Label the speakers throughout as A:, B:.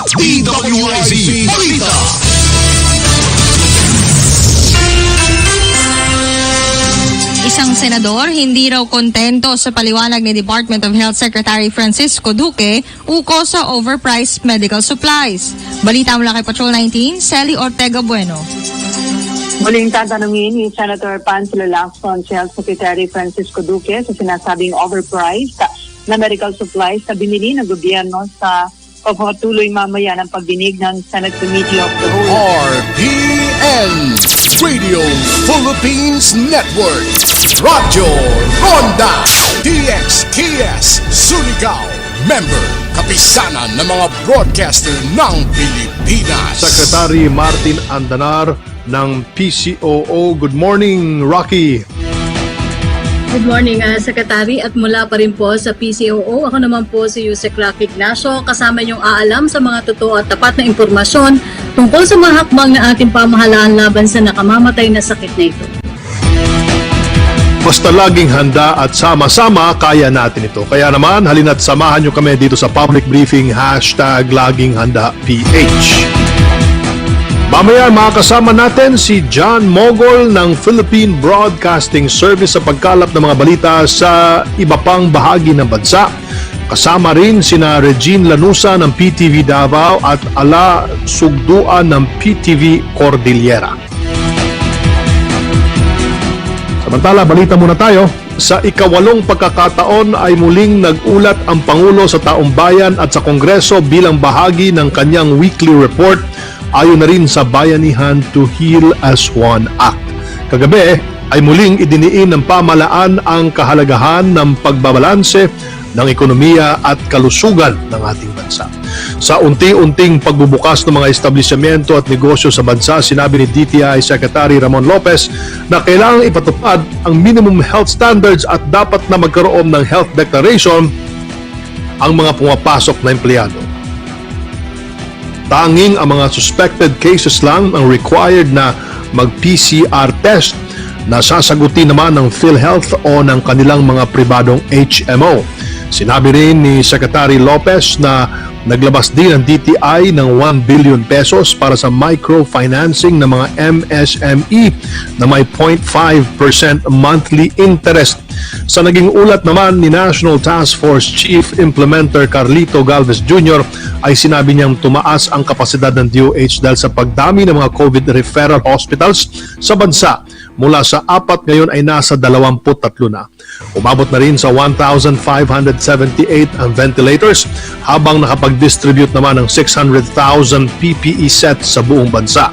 A: DWIZ Balita.
B: Isang senador hindi raw kontento sa paliwanag ni Department of Health Secretary Francisco Duque ukol sa overpriced medical supplies. Balita mula kay Patrol 19, Sally Ortega Bueno.
C: Muling tatanungin ni Senator Pansilo Lacson si Health Secretary Francisco Duque sa sinasabing overpriced na medical supplies na binili ng gobyerno sa pagpapatuloy mamaya ng pagdinig ng Senate Committee of the Whole.
A: RPN Radio Philippines Network. Radyo Ronda DXKS Surigao. Member, kapisanan ng mga broadcaster ng Pilipinas.
D: Secretary Martin Andanar ng PCOO. Good morning, Rocky.
E: Good morning, Secretary. At mula pa rin po sa PCOO, ako naman po si Usec Ignacio, kasama niyong aalam sa mga totoo at tapat na impormasyon tungkol sa mga hakbang na ating pamahalaan laban sa nakamamatay na sakit na ito.
D: Basta laging handa at sama-sama, kaya natin ito. Kaya naman, halina't samahan niyo kami dito sa public briefing, #LagingHandaPH. Mamaya makakasama natin si John Mogol ng Philippine Broadcasting Service sa pagkalap ng mga balita sa iba pang bahagi ng bansa. Kasama rin sina Regine Lanusa ng PTV Davao at Ala Sugduan ng PTV Cordillera. Samantala, balita muna tayo. Sa ikawalong pagkakataon ay muling nag-ulat ang Pangulo sa Taong Bayan at sa Kongreso bilang bahagi ng kanyang weekly report ayon na rin sa Bayanihan to Heal as One Act. Kagabi ay muling idiniin ng pamahalaan ang kahalagahan ng pagbabalanse ng ekonomiya at kalusugan ng ating bansa. Sa unti-unting pagbubukas ng mga establishmento at negosyo sa bansa, sinabi ni DTI Secretary Ramon Lopez na kailangang ipatupad ang minimum health standards at dapat na magkaroon ng health declaration ang mga pumapasok na empleyado. Tanging ang mga suspected cases lang ang required na mag-PCR test na sasagutin naman ng PhilHealth o ng kanilang mga pribadong HMO. Sinabi rin ni Secretary Lopez na naglabas din ang DTI ng 1 billion pesos para sa microfinancing ng mga MSME na may 0.5% monthly interest. Sa naging ulat naman ni National Task Force Chief Implementer Carlito Galvez Jr. ay sinabi niyang tumaas ang kapasidad ng DOH dahil sa pagdami ng mga COVID referral hospitals sa bansa. Mula sa 4 ngayon ay nasa 23 na. Umabot na rin sa 1,578 ang ventilators habang nakapag-distribute naman ng 600,000 PPE sets sa buong bansa.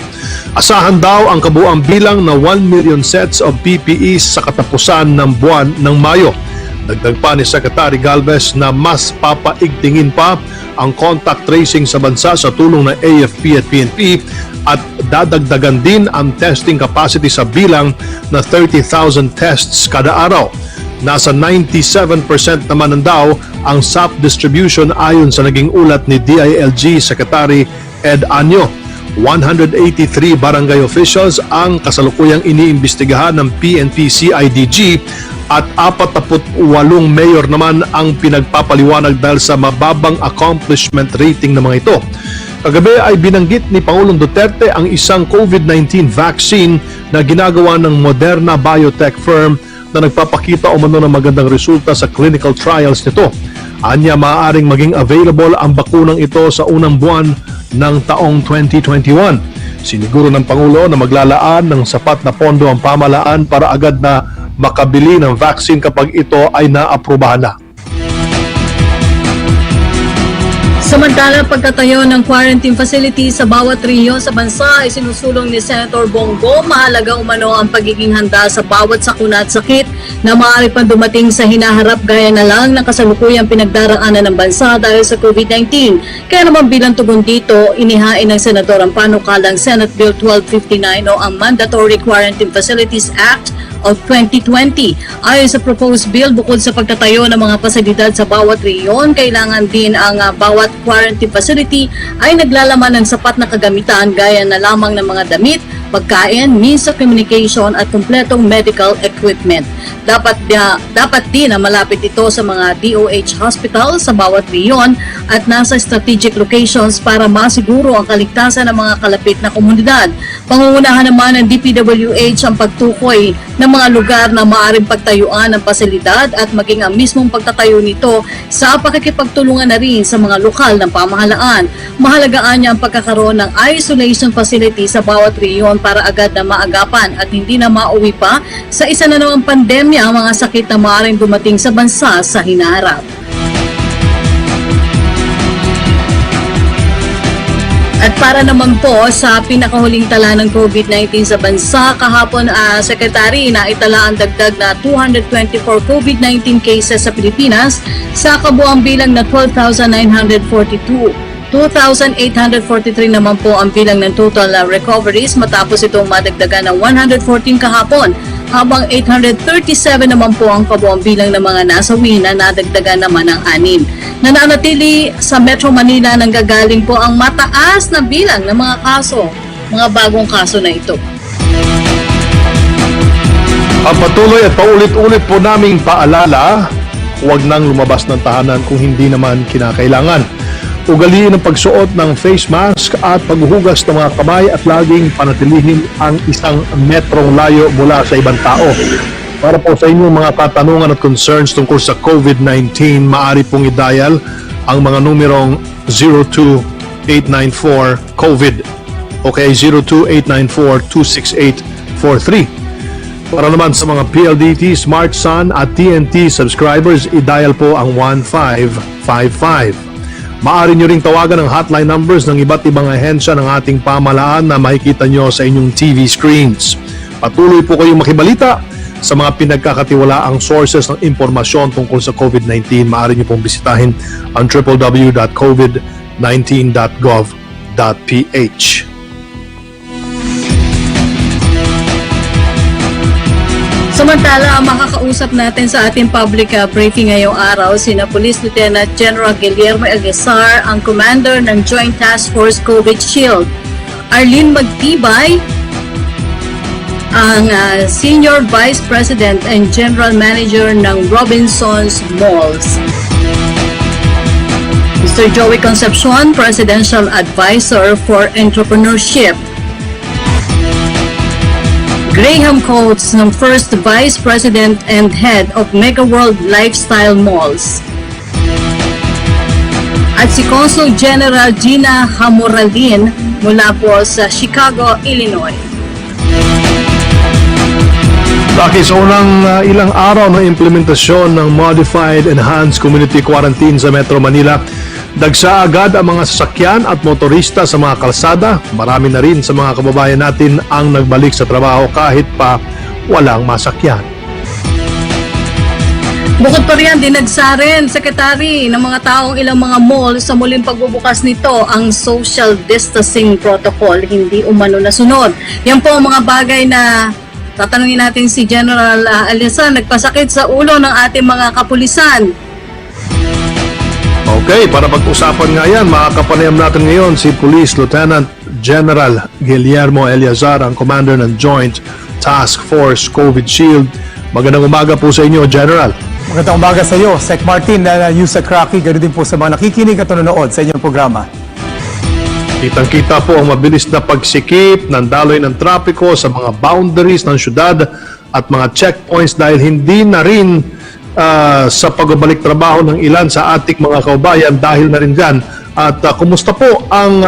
D: Asahan daw ang kabuang bilang na 1 million sets of PPE sa katapusan ng buwan ng Mayo. Dagdag pa ni Secretary Galvez na mas papaigtingin pa ang contact tracing sa bansa sa tulong ng AFP at PNP at dadagdagan din ang testing capacity sa bilang na 30,000 tests kada araw. Nasa 97% naman daw ang SAP distribution ayon sa naging ulat ni DILG Secretary Ed Anyo. 183 barangay officials ang kasalukuyang iniimbestigahan ng PNP-CIDG at 48 mayor naman ang pinagpapaliwanag dahil sa mababang accomplishment rating ng mga ito. Kagabi ay binanggit ni Pangulong Duterte ang isang COVID-19 vaccine na ginagawa ng Moderna biotech firm na nagpapakita umano ng magandang resulta sa clinical trials nito. Anya, maaaring maging available ang bakunang ito sa unang buwan ng taong 2021. Siniguro ng Pangulo na maglalaan ng sapat na pondo ang pamahalaan para agad na makabili ng vaccine kapag ito ay naaprubahan na.
E: Samantala, pagtatayo ng quarantine facility sa bawat rehiyon sa bansa ay sinusulong ni Senator Bongo. Mahalaga umano ang pagiging handa sa bawat sakuna at sakit na maaari pang dumating sa hinaharap gaya na lang ng kasalukuyang pinagdaraanan ng bansa dahil sa COVID-19. Kaya naman bilang tugon dito, inihain ng Senador ang panukalang Senate Bill 1259 o ang Mandatory Quarantine Facilities Act of 2020. Ayon sa proposed bill, bukod sa pagtatayo ng mga pasilidad sa bawat rehiyon, kailangan din ang bawat quarantine facility ay naglalaman ng sapat na kagamitan gaya na lamang ng mga damit, pagkain, means of communication at kumpletong medical equipment. equipment. Dapat din na malapit ito sa mga DOH hospital sa bawat rehiyon at nasa strategic locations para masiguro ang kaligtasan ng mga kalapit na komunidad. Pangungunahan naman ng DPWH ang pagtukoy ng mga lugar na maaaring pagtayuan ng pasilidad at maging ang mismong pagtatayo nito sa pakikipagtulungan na rin sa mga lokal ng pamahalaan. Mahalagaan niya ang pagkakaroon ng isolation facility sa bawat rehiyon para agad na maagapan at hindi na mauwi pa sa isa na namang pandemya ang mga sakit na maaaring dumating sa bansa sa hinaharap. At para naman po sa pinakahuling tala ng COVID-19 sa bansa, kahapon, Secretary, naitala ang dagdag na 224 COVID-19 cases sa Pilipinas sa kabuang bilang na 12,942. 2,843 naman po ang bilang ng total recoveries matapos itong madagdagan ng 114 kahapon, habang 837 naman po ang kabuang bilang ng mga nasawi na nadagdagan naman ng 6. Nananatili sa Metro Manila nanggagaling po ang mataas na bilang ng mga kaso, mga bagong kaso na ito.
D: Ang patuloy at paulit-ulit po naming paalala, huwag nang lumabas ng tahanan kung hindi naman kinakailangan. Ugaliin ang pagsuot ng face mask at paghuhugas ng mga kamay at laging panatilihin ang isang metrong layo mula sa ibang tao. Para po sa inyong mga katanungan at concerns tungkol sa COVID-19, maaari pong i-dial ang mga numerong 02894-COVID o kaya 02894-26843. Para naman sa mga PLDT, Smart Sun at TNT subscribers, i-dial po ang 1555. Maaari nyo ring tawagan ang hotline numbers ng iba't ibang ahensya ng ating pamahalaan na makikita nyo sa inyong TV screens. Patuloy po kayong makibalita sa mga pinagkakatiwalaang sources ng impormasyon tungkol sa COVID-19. Maaari nyo pong bisitahin ang www.covid19.gov.ph.
E: Samantala, makakausap natin sa ating public briefing ngayong araw sina Police Lieutenant General Guillermo Elguesar, ang Commander ng Joint Task Force COVID Shield, Arlene Magtibay, ang Senior Vice President and General Manager ng Robinsons Malls, Mr. Joey Concepcion, Presidential Advisor for Entrepreneurship, Graham Coates ng First Vice President and Head of Mega World Lifestyle Malls, at si Consul General Gina Hamoraldin mula po sa Chicago, Illinois.
D: Dahil sa unang ilang araw ng implementasyon ng Modified Enhanced Community Quarantine sa Metro Manila, dagsa agad ang mga sasakyan at motorista sa mga kalsada. Marami na rin sa mga kababayan natin ang nagbalik sa trabaho kahit pa walang masakyan.
E: Bukod pa riyan, dinagsa rin, Secretary, ng mga taong ilang mga mall sa muling pagbubukas nito ang social distancing protocol, hindi umano nasunod. Yan po ang mga bagay na tatanungin natin si General Alisan, nagpasakit sa ulo ng ating mga kapulisan.
D: Okay, para pag-usapan nga yan, makakapanayam natin ngayon si Police Lieutenant General Guillermo Elguesar, ang Commander ng Joint Task Force COVID Shield. Magandang umaga po sa inyo, General.
F: Magandang umaga sa iyo, Sec Martin, Usec, ganoon din po sa mga nakikinig at nanonood sa inyong programa.
D: Kitang-kita po ang mabilis na pagsikip ng daloy ng trapiko sa mga boundaries ng syudad at mga checkpoints dahil hindi na rin sa pagbabalik trabaho ng ilan sa ating mga kaubayan dahil na rin dyan. At kumusta po ang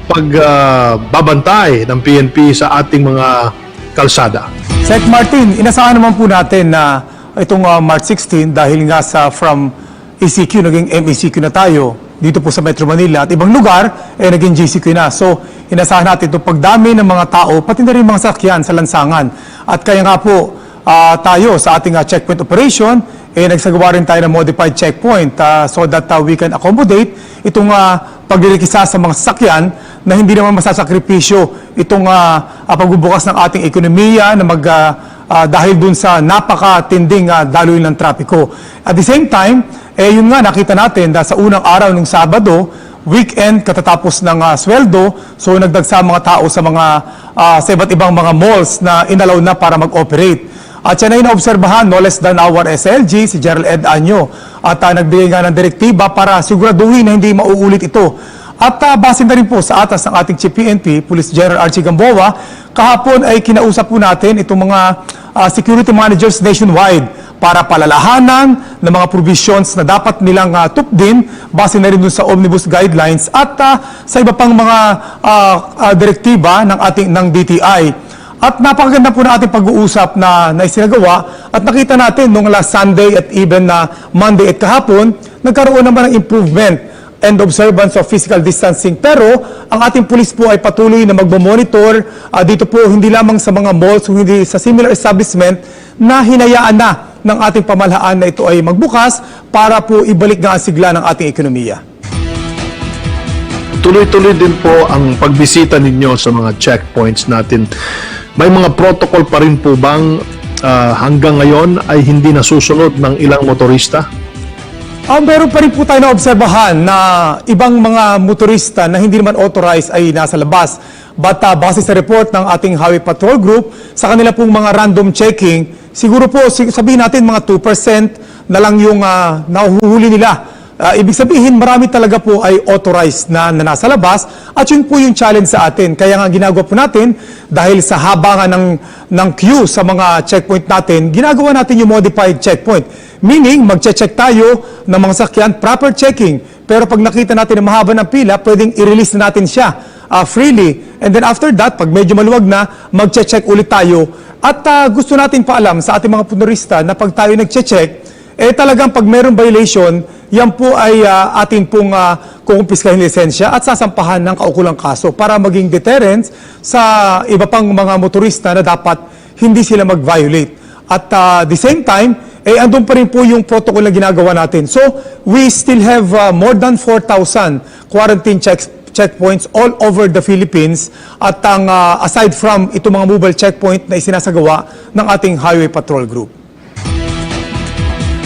D: pagbabantay ng PNP sa ating mga kalsada?
F: Sec Martin, inasahan naman po natin na itong March 16 dahil nga sa from ECQ naging MECQ na tayo dito po sa Metro Manila at ibang lugar naging GCQ na. So inasahan natin itong pagdami ng mga tao pati na rin mga sakyan sa lansangan. At kaya nga po tayo sa ating checkpoint operation, nagsagawa rin tayo ng modified checkpoint so that we can accommodate itong paglilikisa sa mga sasakyan na hindi naman masasakripisyo itong pagbubukas ng ating ekonomiya na dahil dun sa napakatinding daloy ng trapiko. At the same time, yun nga nakita natin sa unang araw ng Sabado, weekend katatapos ng sweldo. So nagdagsa mga tao sa mga sa iba't ibang mga malls na inalaw na para mag-operate. At yan ay naobserbahan no less than our SLG, si Gerald Ed Anyo. At nagbigay nga ng direktiba para siguraduhin na hindi mauulit ito. At base na rin po sa atas ng ating Chief PNP, Police General Archie Gamboa, kahapon ay kinausap po natin itong mga security managers nationwide para palalahanan ng mga provisions na dapat nilang tupdin base na rin dun sa Omnibus Guidelines at sa iba pang mga direktiba ng DTI. At napakaganda po na ating pag-uusap na isinagawa at nakita natin nung last Sunday at even na Monday at kahapon, nagkaroon naman ng improvement and observance of physical distancing. Pero ang ating pulis po ay patuloy na magmamonitor dito po hindi lamang sa mga malls, hindi sa similar establishment na hinayaan na ng ating pamahalaan na ito ay magbukas para po ibalik nga ang sigla ng ating ekonomiya.
D: Tuloy-tuloy din po ang pagbisita ninyo sa mga checkpoints natin. May mga protocol pa rin po bang hanggang ngayon ay hindi nasusunod ng ilang motorista?
F: Meron pa rin po tayo na obserbahan na ibang mga motorista na hindi naman authorized ay nasa labas. But base sa report ng ating Highway Patrol Group, sa kanila pong mga random checking, siguro po sabihin natin mga 2% na lang yung nahuhuli nila. Ibig sabihin, marami talaga po ay authorized na nasa labas at yun po yung challenge sa atin. Kaya nga ginagawa po natin, dahil sa haba nga ng queue sa mga checkpoint natin, ginagawa natin yung modified checkpoint. Meaning, magche-check tayo ng mga sakyan, proper checking. Pero pag nakita natin na mahaba ng pila, pwedeng i-release na natin siya freely. And then after that, pag medyo maluwag na, magche-check ulit tayo. At gusto natin paalam sa ating mga motorista na pag tayo nagche-check, talagang pag mayroong violation, yan po ay atin pong kukumpiskahin lisensya at sasampahan ng kaukulang kaso para maging deterrence sa iba pang mga motorista na dapat hindi sila mag-violate. At the same time, andun pa rin po yung protocol na ginagawa natin. So, we still have more than 4,000 quarantine checkpoints all over the Philippines at aside from itong mga mobile checkpoint na isinasagawa ng ating Highway Patrol Group.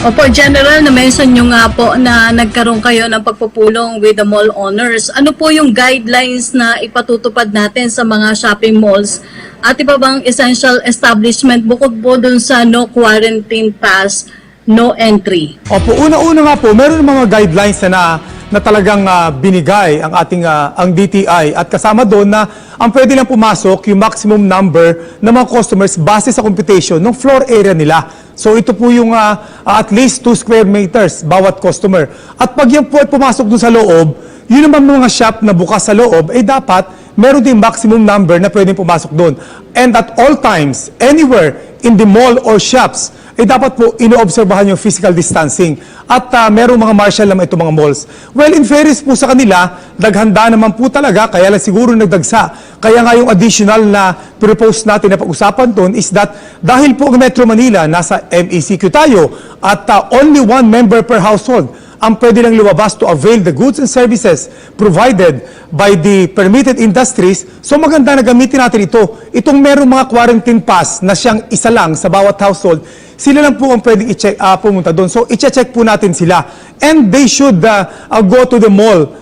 E: Opo, General, na-mention nyo nga po na nagkaroon kayo ng pagpupulong with the mall owners. Ano po yung guidelines na ipatutupad natin sa mga shopping malls at iba bang essential establishment bukod po dun sa no quarantine pass, no entry?
F: Opo, una-una nga po, meron mga guidelines na talagang binigay ang ating ang DTI at kasama doon na ang pwede lang pumasok yung maximum number ng mga customers base sa computation ng floor area nila. So ito po yung at least 2 square meters bawat customer. At pag yan po ay pumasok doon sa loob, yun naman mga shop na bukas sa loob, dapat meron din maximum number na pwedeng pumasok doon. And at all times, anywhere in the mall or shops, dapat po inoobserbahan yung physical distancing. At merong mga marshal naman itong mga malls. Well, in fairness po sa kanila, naghanda naman po talaga, kaya lang siguro nagdagsa. Kaya nga yung additional na propose natin na pag-usapan doon is that dahil po ang Metro Manila, nasa MECQ tayo, at only 1 member per household, ang pwede lang lumabas to avail the goods and services provided by the permitted industries. So maganda na gamitin natin ito. Itong merong mga quarantine pass na siyang isa lang sa bawat household, sila lang po ang pwedeng pumunta doon. So i-check po natin sila. And they should go to the mall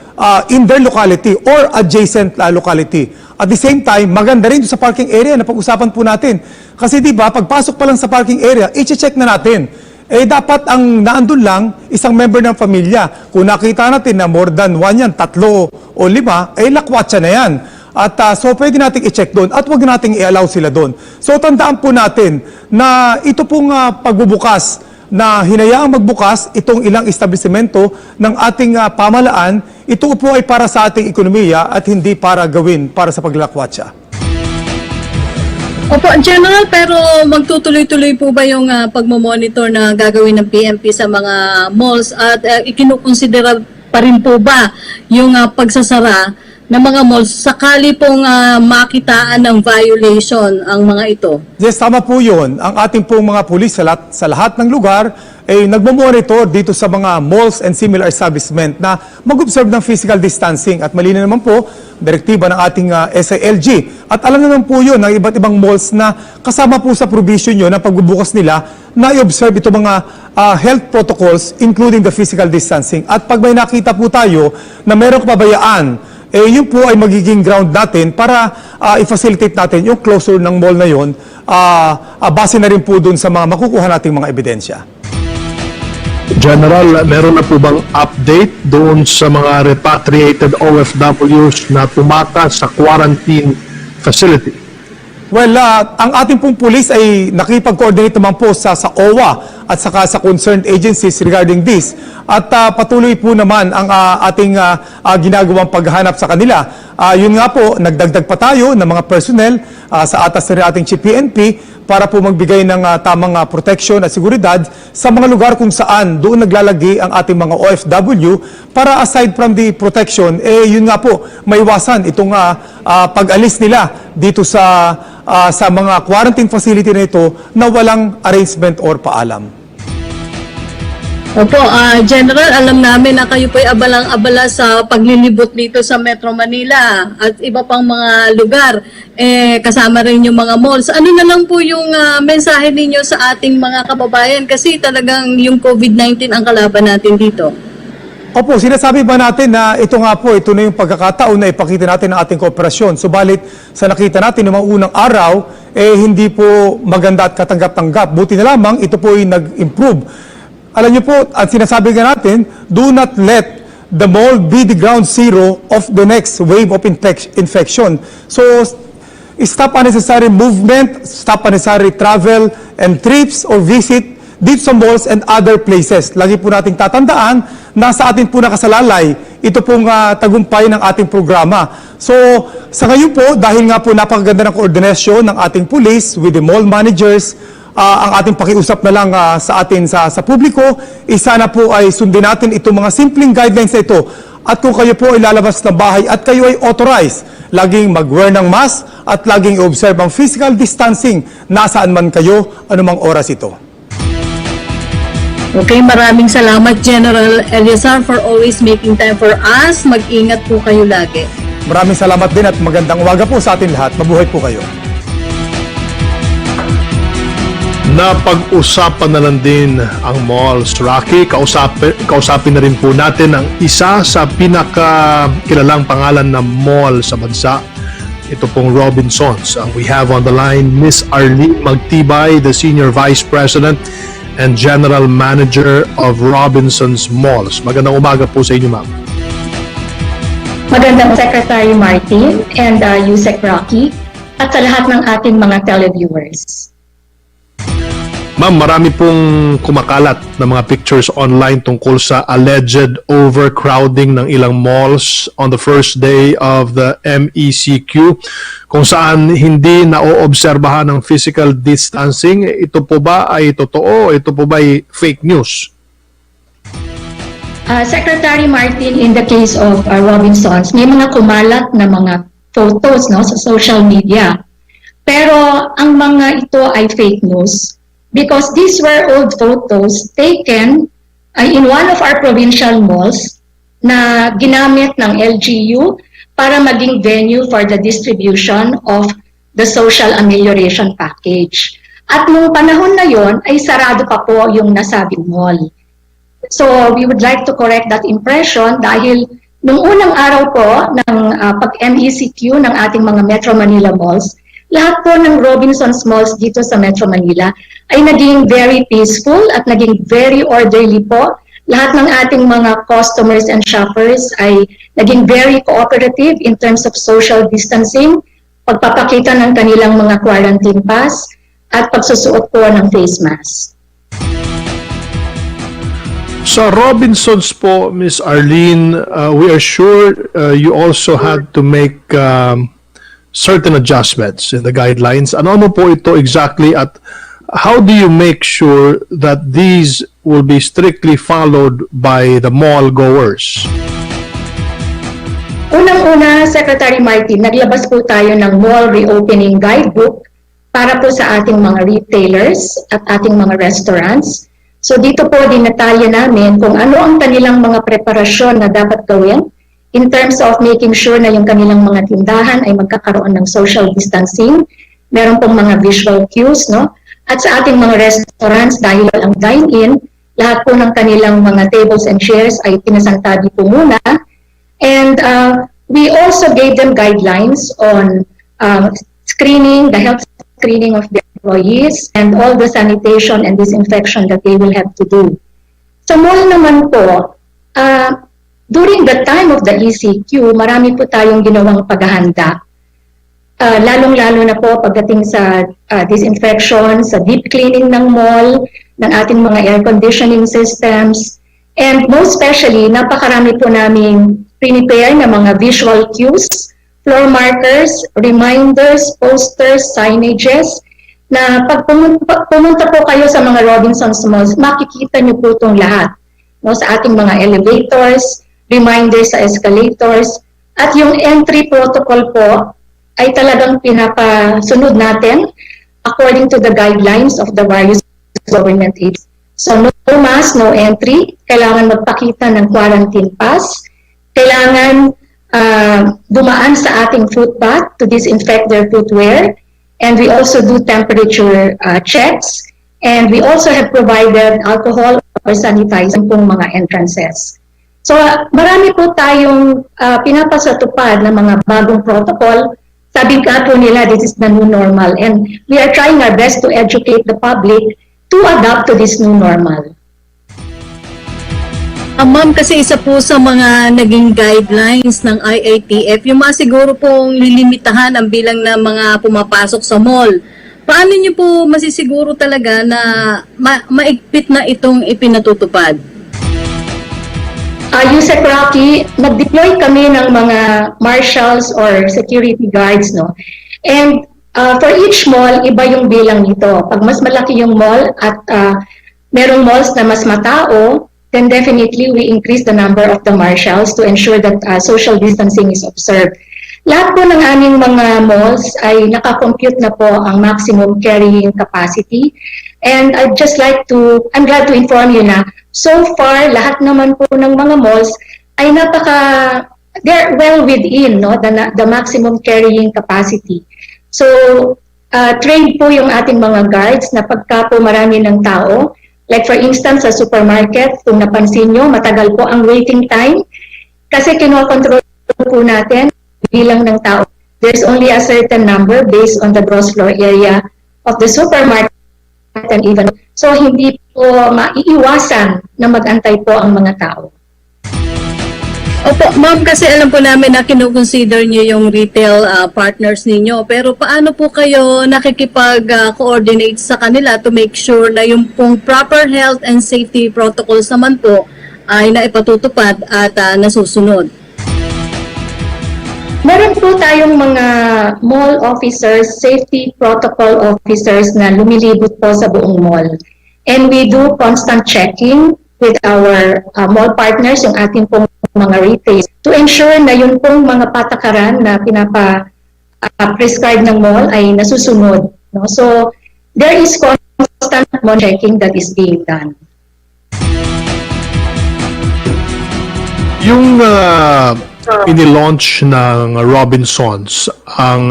F: in their locality or adjacent locality. At the same time, maganda rin sa parking area na pag-usapan po natin. Kasi di ba, pagpasok pa lang sa parking area, i-check na natin. Dapat ang naandun lang, isang member ng pamilya. Kung nakita natin na more than 1 yan, 3 o 5, lakwatsa na yan. At so pwede nating i-check doon at wag nating i-allow sila doon. So tandaan po natin na ito pong pagbubukas na hinayaang magbukas itong ilang establishmento ng ating pamahalaan, ito po ay para sa ating ekonomiya at hindi para gawin para sa paglalakwatsa.
E: Opo, General, pero magtutuloy-tuloy po ba yung pagmamonitor na gagawin ng PNP sa mga malls at ikinukonsidera pa rin po ba yung pagsasara ng mga malls sakali pong makitaan ng violation ang mga ito?
F: Yes, tama po yun. Ang ating pong mga pulis sa lahat ng lugar nagmo-monitor dito sa mga malls and similar establishment na mag-observe ng physical distancing. At malinaw naman po, direktiba ng ating SILG. At alam naman po yun ng iba't ibang malls na kasama po sa provision yun ng pagbubukas nila na i-observe ito mga health protocols including the physical distancing. At pag may nakita po tayo na merong kapabayaan, yun po ay magiging ground natin para i-facilitate natin yung closure ng mall na yun, base na rin po dun sa mga makukuha nating mga ebidensya.
D: General, meron na po bang update doon sa mga repatriated OFWs na tumakas sa quarantine facility?
F: Well, ang ating pong pulis ay nakipag-coordinate naman po sa OWA at saka sa concerned agencies regarding this. At patuloy po naman ang ating ginagawang paghahanap sa kanila. Yun nga po, nagdagdag pa tayo ng mga personnel sa atas na rin ating Chief PNP para po magbigay ng tamang protection at seguridad sa mga lugar kung saan doon naglalagi ang ating mga OFW para aside from the protection, yun nga po, maiwasan itong pag-alis nila dito sa mga quarantine facility na ito na walang arrangement or paalam.
E: Opo, General, alam namin na kayo po'y abalang-abala sa paglilibot dito sa Metro Manila at iba pang mga lugar, kasama rin yung mga malls. Ano na lang po yung mensahe ninyo sa ating mga kababayan kasi talagang yung COVID-19 ang kalaban natin dito?
F: Opo, sinasabi ba natin na ito nga po, ito na yung pagkakataon na ipakita natin ang ating kooperasyon. Subalit, sa nakita natin ng mga unang araw, hindi po maganda at katanggap-tanggap. Buti na lamang, ito po ay nag-improve. Alam niyo po, at sinasabi nga natin, do not let the mall be the ground zero of the next wave of infection. So, stop unnecessary movement, stop unnecessary travel and trips or visit dito sa malls and other places. Lagi po nating tatandaan na sa atin po nakasalalay, ito pong tagumpay ng ating programa. So, sa ngayon po, dahil nga po napakaganda ng koordinasyon ng ating police with the mall managers, ang ating pakiusap na lang sa atin sa publiko, sana po ay sundin natin itong mga simpleng guidelines na ito. At kung kayo po ay lalabas ng bahay at kayo ay authorized, laging mag-wear ng mask at laging observe ang physical distancing nasaan man kayo, anumang oras ito.
E: Okay, maraming salamat General Eliazar for always making time for us. Mag-ingat po kayo lagi.
F: Maraming salamat din at magandang umaga po sa atin lahat. Mabuhay po kayo.
D: Napag-usapan na lang din ang malls. Rocky, kausapin na rin po natin ang isa sa pinakakilalang pangalan na mall sa bansa. Ito pong Robinsons. We have on the line Miss Arlene Magtibay, the Senior Vice President and General Manager of Robinsons Malls. Magandang umaga po sa inyo, ma'am.
G: Magandang Secretary Martin and Usec Rocky at sa lahat ng ating mga televiewers.
D: Ma'am, marami pong kumakalat na mga pictures online tungkol sa alleged overcrowding ng ilang malls on the first day of the MECQ kung saan hindi naoobserbahan ng physical distancing. Ito po ba ay totoo? Ito po ba ay fake news?
G: Secretary Martin, in the case of Robinsons, may mga kumalat na mga photos sa social media. Pero ang mga ito ay fake news. Because these were old photos taken in one of our provincial malls na ginamit ng LGU para maging venue for the distribution of the social amelioration package. At nung panahon na yon ay sarado pa po yung nasabing mall. So we would like to correct that impression dahil nung unang araw po ng pag-MECQ ng ating mga Metro Manila malls, lahat po ng Robinsons Malls dito sa Metro Manila ay naging very peaceful at naging very orderly po. Lahat ng ating mga customers and shoppers ay naging very cooperative in terms of social distancing, pagpapakita ng kanilang mga quarantine pass, at pagsusuot po ng face mask.
D: Sa Robinsons po, Ms. Arlene, we are sure you also had to make certain adjustments in the guidelines. Ano po ito exactly at how do you make sure that these will be strictly followed by the mall goers?
G: Unang-una, Secretary Martin, naglabas po tayo ng mall reopening guidebook para po sa ating mga retailers at ating mga restaurants So dito po dinatalya namin kung ano ang kanilang mga preparasyon na dapat gawin in terms of making sure na yung kanilang mga tindahan ay magkakaroon ng social distancing. Meron pong mga visual cues, no? At sa ating mga restaurants, dahil ang dine-in, lahat po ng kanilang mga tables and chairs ay pinasantabi po muna. And we also gave them guidelines on screening, the health screening of the employees, and all the sanitation and disinfection that they will have to do. Sa mall naman po, during the time of the ECQ, marami po tayong ginawang paghahanda. Lalong-lalo na po pagdating sa disinfection, sa deep cleaning ng mall, ng ating mga air conditioning systems, and most especially, napakarami po naming prepare na mga visual cues, floor markers, reminders, posters, signages, na pag pumunta po kayo sa mga Robinsons Malls, makikita niyo po itong lahat. No, sa ating mga elevators, reminders sa escalators, at yung entry protocol po ay talagang pinapasunod natin according to the guidelines of the various government aids. So no mask, no entry, kailangan magpakita ng quarantine pass, kailangan dumaan sa ating footpath to disinfect their footwear, and we also do temperature checks, and we also have provided alcohol or sanitizing pong mga entrances. So marami po tayong pinapasatupad na mga bagong protocol. Sabi ka po nila, this is the new normal, and we are trying our best to educate the public to adapt to this new normal.
E: Ma'am, kasi isa po sa mga naging guidelines ng IATF, yung mga siguro pong lilimitahan ang bilang ng mga pumapasok sa mall. Paano niyo po masisiguro talaga na maigpit na itong ipinatutupad?
G: Usec Rocky, nag-deploy kami ng mga marshals or security guards, no? And for each mall, iba yung bilang nito. Pag mas malaki yung mall at merong malls na mas matao, then definitely we increase the number of the marshals to ensure that social distancing is observed. Lahat po ng aming mga malls ay nakakompute na po ang maximum carrying capacity. And I'm glad to inform you na so far, lahat naman po ng mga malls ay they're well within, no, the maximum carrying capacity. So, trained po yung ating mga guards na pagka po marami ng tao, like for instance, sa supermarket, kung napansin nyo, matagal po ang waiting time kasi kinokontrol po natin bilang ng tao. There's only a certain number based on the gross floor area of the supermarket and even. So, hindi po maiiwasan na mag-antay po ang mga tao.
E: Opo, ma'am, kasi alam po namin na kinoconsider niyo yung retail partners ninyo. Pero paano po kayo nakikipag-coordinate sa kanila to make sure na yung pong proper health and safety protocols naman po ay naipatutupad at nasusunod?
G: Meron po tayong mga mall officers, safety protocol officers na lumilibot po sa buong mall. And we do constant checking with our mall partners, yung ating pong mga retail, to ensure na yun pong mga patakaran na prescribe ng mall ay nasusunod. No? So, there is constant checking that is being done.
D: Yung ini-launch ng Robinsons, ang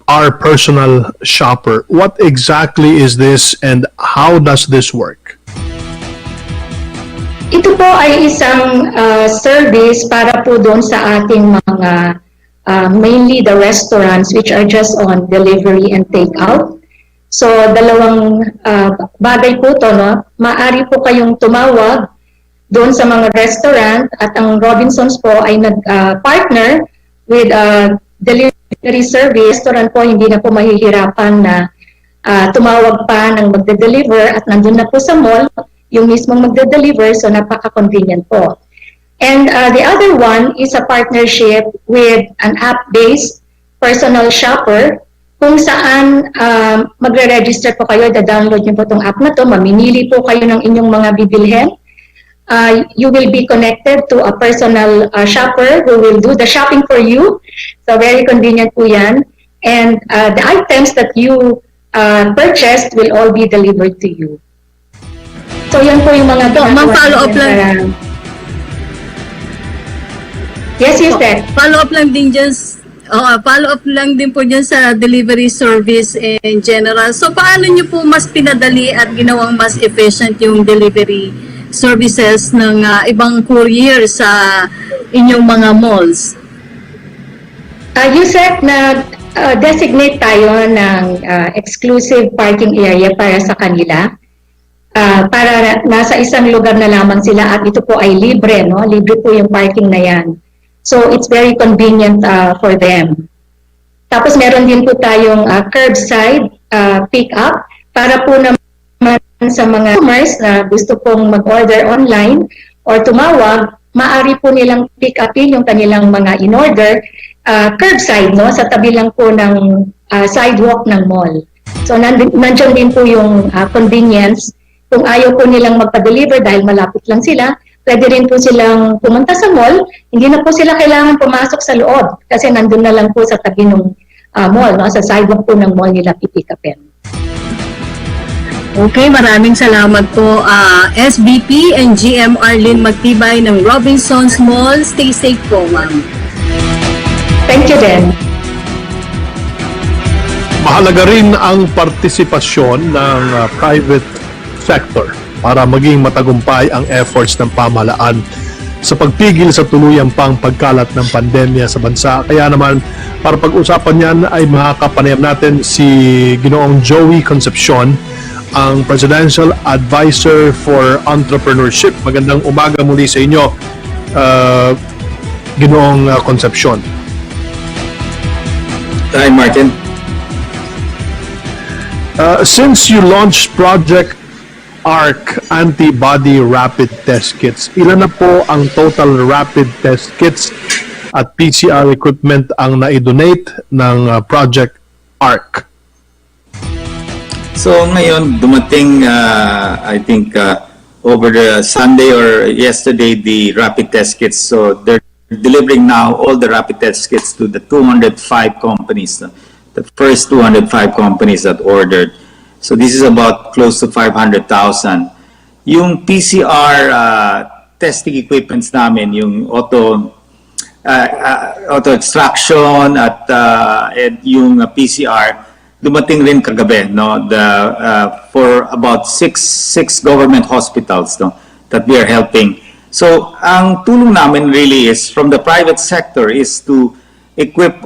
D: our personal shopper, what exactly is this and how does this work?
G: Ito po ay isang service para po doon sa ating mga, mainly the restaurants which are just on delivery and take-out. So, dalawang bagay po to, no? Maaari po kayong tumawag doon sa mga restaurant at ang Robinsons po ay nag-partner with delivery service. Restaurant po hindi na po mahihirapan na tumawag pa ng magde-deliver at nandun na po sa mall yung mismong magde-deliver, so napaka-convenient po. And the other one is a partnership with an app-based personal shopper kung saan magre-register po kayo, da-download niyo po itong app na to, mamimili po kayo ng inyong mga bibilhin. You will be connected to a personal shopper who will do the shopping for you. So very convenient po yan. And the items that you purchased will all be delivered to you. So yun po yung mga
E: Ma'am, follow up lang.
G: Yes, Usec.
E: Follow up lang din dyan, follow up lang din po dyan sa delivery service in general. So paano nyo po mas pinadali at ginawang mas efficient yung delivery services ng ibang courier sa inyong mga malls?
G: Usec, designate tayo ng exclusive parking area para sa kanila. Para nasa isang lugar na lamang sila at ito po ay libre, no? Libre po yung parking na yan. So it's very convenient for them. Tapos meron din po tayong curbside pick-up para po naman sa mga customers na gusto pong mag-order online or tumawag, maaari po nilang pick-upin yung kanilang mga in-order curbside, no? Sa tabi lang po ng sidewalk ng mall. So nandiyan din po yung convenience. Kung ayaw po nilang magpa-deliver dahil malapit lang sila, pwede rin po silang pumunta sa mall. Hindi na po sila kailangan pumasok sa loob kasi nandun na lang po sa tabi ng mall, no? Sa sidewalk po ng mall nila pipikapin.
E: Okay, maraming salamat po SBP and GM Arlene Magtibay ng Robinsons Mall. Stay safe po, ma'am.
G: Thank you din.
D: Mahalaga rin ang partisipasyon ng private sector para maging matagumpay ang efforts ng pamahalaan sa pagpigil sa tuluyang pang pagkalat ng pandemya sa bansa. Kaya naman, para pag-usapan yan ay makakapanayam natin si Ginoong Joey Concepcion, ang Presidential Advisor for Entrepreneurship. Magandang umaga muli sa inyo, Ginoong Concepcion.
H: Hi, Martin.
D: Since you launched Project ARC Antibody Rapid Test Kits, ilan na po ang total rapid test kits at PCR equipment ang na-donate ng Project ARC?
H: So ngayon, dumating, I think, over the Sunday or yesterday, the rapid test kits. So they're delivering now all the rapid test kits to the 205 companies, the first 205 companies that ordered. So this is about close to 500,000. Yung PCR testing equipments namin, yung auto extraction at yung PCR, dumating rin kagabi, no? For about six government hospitals, no, that we are helping. So ang tulong namin really is from the private sector is to equip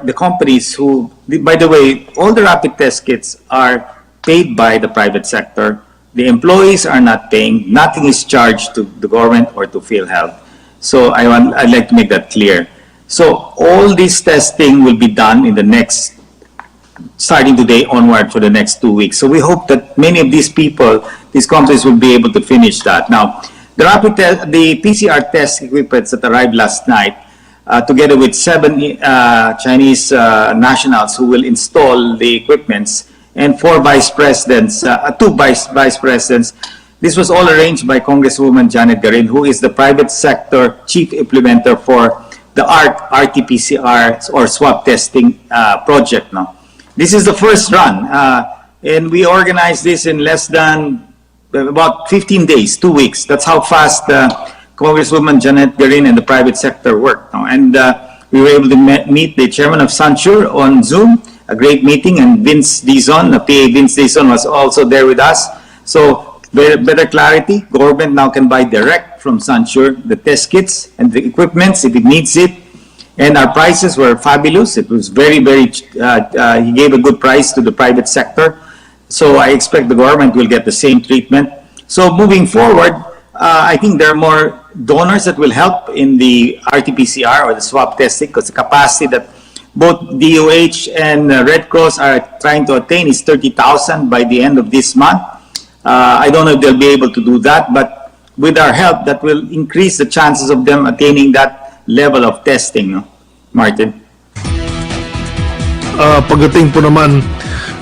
H: the companies who, by the way, all the rapid test kits are paid by the private sector. The employees are not paying. Nothing is charged to the government or to PhilHealth. So I'd like to make that clear. So all this testing will be done in the next, starting today onward for the next 2 weeks. So we hope that many of these people, these companies will be able to finish that. Now, the PCR test equipment that arrived last night, together with 7 Chinese nationals who will install the equipments, and 4 vice presidents, 2 vice presidents. This was all arranged by Congresswoman Janet Garin, who is the private sector chief implementer for the RT-PCR or swab testing project now. This is the first run, and we organized this in less than about 15 days, 2 weeks. That's how fast Congresswoman Janet Garin and the private sector worked. And we were able to meet the chairman of Sansure on Zoom, a great meeting, and Vince Dizon, the PA Vince Dizon was also there with us. So better clarity, government now can buy direct from Sansure the test kits and the equipments if it needs it. And our prices were fabulous. It was very, he gave a good price to the private sector. So I expect the government will get the same treatment. So moving forward, I think there are more donors that will help in the RT-PCR or the swab testing, because the capacity that both DOH and Red Cross are trying to attain is 30,000 by the end of this month. I don't know if they'll be able to do that, but with our help, that will increase the chances of them attaining that level of testing, no? Martin?
D: Pagdating po naman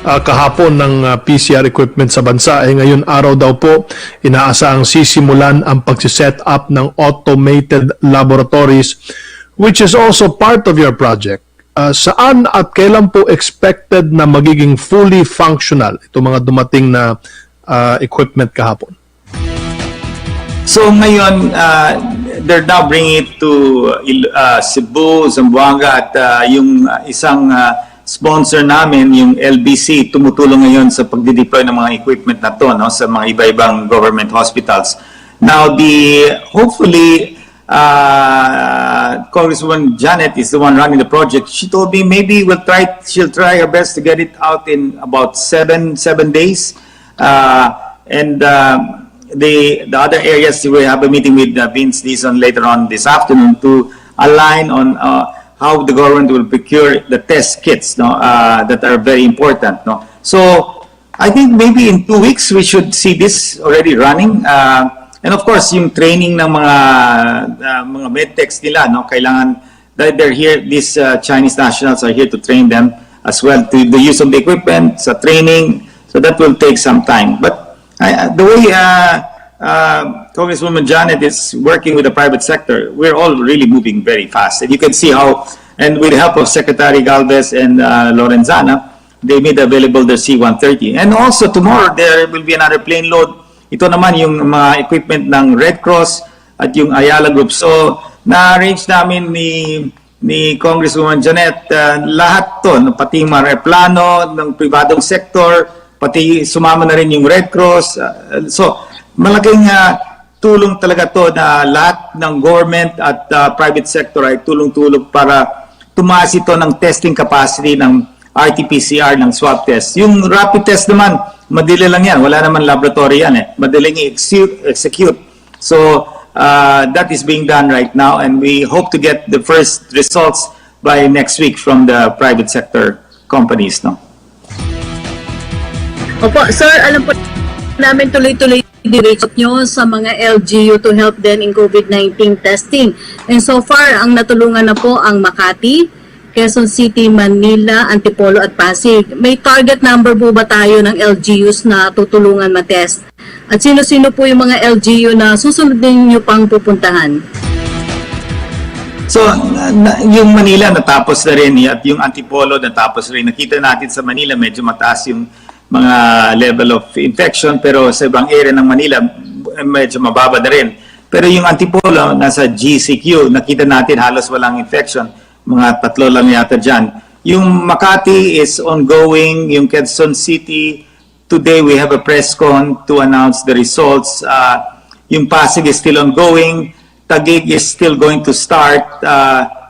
D: kahapon ng PCR equipment sa bansa, ngayon araw daw po inaasahang sisimulan ang pagsiset up ng automated laboratories, which is also part of your project. Saan at kailan po expected na magiging fully functional itong mga dumating na equipment kahapon?
H: So ngayon, they're now bringing it to Cebu, Zamboanga, at yung isang sponsor namin, yung LBC, tumutulong ngayon sa pagdideploy ng mga equipment na to, no, sa mga iba-ibang government hospitals. Now, hopefully, Congresswoman Janet is the one running the project. She told me maybe she'll try her best to get it out in about seven days. The other areas, we have a meeting with Vince Dizon later on this afternoon to align on how the government will procure the test kits, no, that are very important. No? So I think maybe in 2 weeks we should see this already running. And of course, yung training ng mga medtechs nila, no, kailangan they're here. These Chinese nationals are here to train them as well to the use of the equipment, sa training. So that will take some time. But the way Congresswoman Janet is working with the private sector, we're all really moving very fast. And you can see how, and with the help of Secretary Galvez and Lorenzana, they made available their C-130. And also tomorrow, there will be another plane load. Ito naman yung mga equipment ng Red Cross at yung Ayala Group. So, na-arrange namin ni Congresswoman Janet lahat to, pati yung mga aeroplano ng pribadong sector, pati sumama na rin yung Red Cross. So, malaking tulong talaga to na lahat ng government at private sector ay tulong-tulong para tumaas ito ng testing capacity ng RT-PCR ng swab test. Yung rapid test naman, madali lang yan. Wala naman laboratory yan eh. Madaling execute. So, that is being done right now and we hope to get the first results by next week from the private sector companies. No?
E: Opo, sir, alam po namin tuloy-tuloy direct nyo sa mga LGU to help them in COVID-19 testing. And so far, ang natulungan na po ang Makati, Quezon City, Manila, Antipolo at Pasig. May target number po ba tayo ng LGUs na tutulungan matest? At sino-sino po yung mga LGU na susunod din nyo pang pupuntahan?
H: So, yung Manila natapos na rin at yung Antipolo natapos rin. Nakita natin sa Manila medyo mataas yung mga level of infection pero sa ibang area ng Manila medyo mababa na rin. Pero yung Antipolo nasa GCQ, nakita natin halos walang infection. Mga 3 lang yata dyan. Yung Makati is ongoing. Yung Quezon City, today we have a press con to announce the results. Yung Pasig is still ongoing. Taguig is still going to start.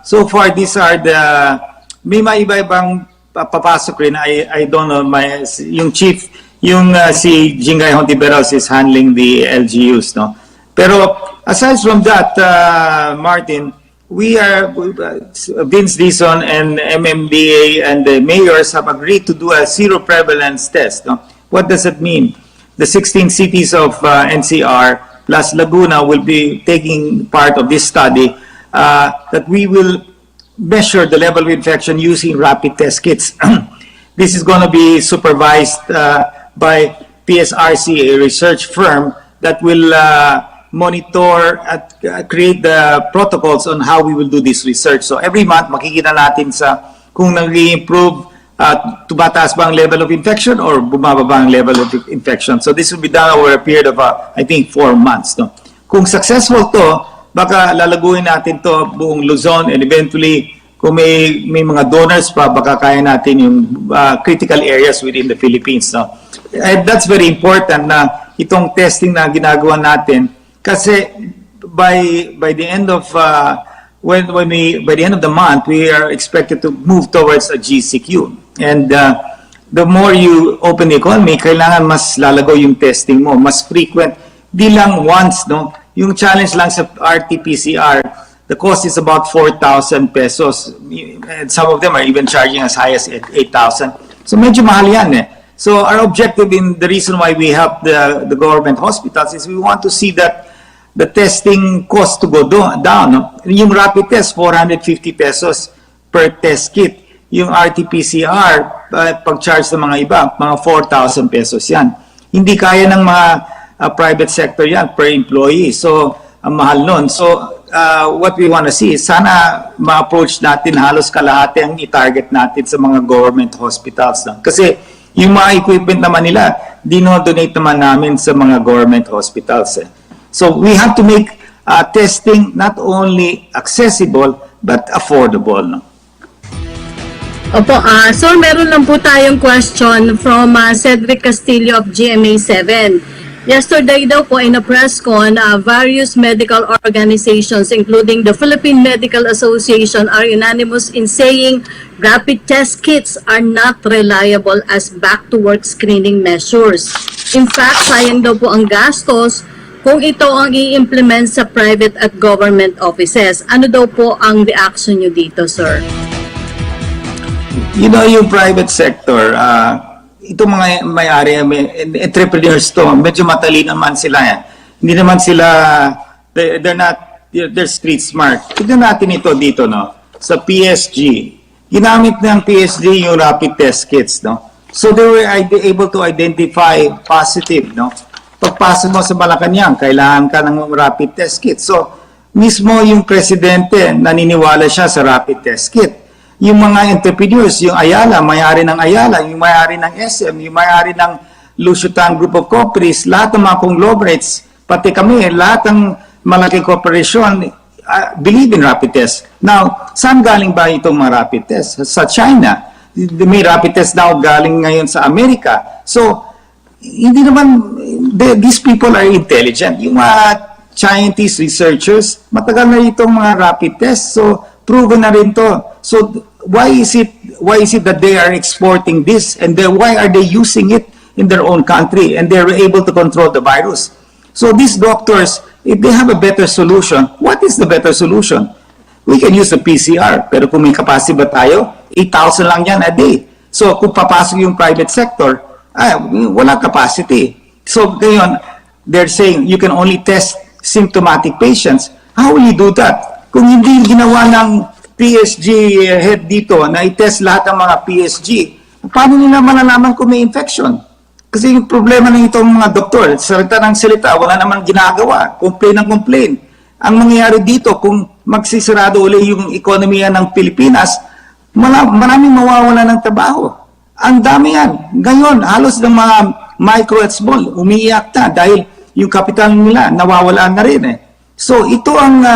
H: So far, these are may mga iba-ibang papasok rin. I don't know. Yung chief, si Jingay Hontiveros is handling the LGUs. No? Pero aside from that, Martin, we are, Vince Dizon and MMDA and the mayors have agreed to do a zero prevalence test. No? What does it mean? The 16 cities of NCR plus Laguna will be taking part of this study that we will measure the level of infection using rapid test kits. This is going to be supervised by PSRC, a research firm that will monitor at create the protocols on how we will do this research. So every month, makikita natin kung nag-improve, tumataas ba ang level of infection or bumababa ang level of infection. So this will be done over a period of, I think, 4 months. No? Kung successful to, baka lalaguin natin to buong Luzon and eventually, kung may mga donors pa, baka kaya natin yung critical areas within the Philippines. No? And that's very important na itong testing na ginagawa natin. Kasi by the end of by the end of the month, we are expected to move towards a GCQ. And the more you open the economy, kailangan mas lalago yung testing mo, mas frequent. Di lang once, no? Yung challenge lang sa RT-PCR, the cost is about 4,000 pesos. And some of them are even charging as high as 8,000. So medyo mahal yan eh. So our objective in the reason why we help the government hospitals is we want to see that the testing cost to go down. No? Yung rapid test, 450 pesos per test kit. Yung RT-PCR, pag-charge ng mga iba, mga 4,000 pesos yan. Hindi kaya ng mga private sector yan per employee. So, ang mahal nun. So, what we want to see is sana ma-approach natin halos kalahati ang i-target natin sa mga government hospitals. No? Kasi yung mga equipment naman nila, dino-donate naman namin sa mga government hospitals. Eh. So we have to make testing not only accessible but affordable. No?
E: Opo, so meron lang po tayong question from Cedric Castillo of GMA7. Yesterday daw po in a press con, various medical organizations including the Philippine Medical Association are unanimous in saying rapid test kits are not reliable as back-to-work screening measures. In fact, sayang daw po ang gastos kung ito ang i-implement sa private at government offices. Ano daw po ang reaction nyo dito, sir?
H: You know, yung private sector, itong mga may-ari, entrepreneurs to, medyo matalino naman sila. Hindi naman sila, they're street smart. Tignan natin ito dito, no? Sa PSG. Ginamit ng PSG yung rapid test kits, no? So they were able to identify positive, no? Pagpasok mo sa Malacanang, kailangan ka ng rapid test kit. So, mismo yung presidente, naniniwala siya sa rapid test kit. Yung mga entrepreneurs, yung Ayala, may-ari ng Ayala, yung may-ari ng SM, yung may-ari ng Lusutan Group of Companies, lahat ng mga conglomerates, pati kami, lahat ng malaking corporation, believe in rapid test. Now, saan galing ba itong mga rapid test? Sa China. May rapid test daw galing ngayon sa Amerika. So, hindi naman, these people are intelligent. Yung mga scientists, researchers, matagal na itong mga rapid tests. So, proven na rin to. So, why is it that they are exporting this and why are they using it in their own country and they're able to control the virus? So, these doctors, if they have a better solution, what is the better solution? We can use the PCR, pero kung may capacity ba tayo, 8,000 lang yan a day. So, kung papasok yung private sector, wala capacity. So, ngayon, they're saying you can only test symptomatic patients. How will you do that? Kung hindi ginawa ng PSG head dito na i-test lahat ng mga PSG, paano nila malalaman kung may infection? Kasi yung problema ng itong mga doktor, salita ng salita, wala naman ginagawa, complain ng complain. Ang mangyayari dito, kung magsisarado uli yung ekonomiya ng Pilipinas, maraming mawawala ng trabaho. Ang dami yan. Ngayon, halos ng mga micro at small, umiiyak na dahil yung kapital nila nawawala na rin eh. So ito lang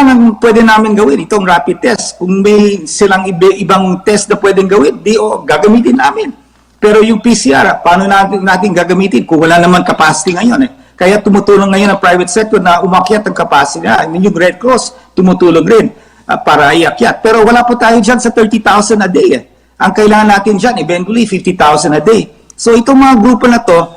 H: ang pwede namin gawin, itong rapid test. Kung may silang ibang test na pwedeng gawin, gagamitin namin. Pero yung PCR, paano natin gagamitin kung wala naman capacity ngayon eh. Kaya tumutulong ngayon ang private sector na umakyat ang capacity. Yung Red Cross tumutulong rin para iakyat. Pero wala po tayo dyan sa 30,000 a day eh. Ang kailangan natin dyan, eventually 50,000 a day. So itong mga grupo na to,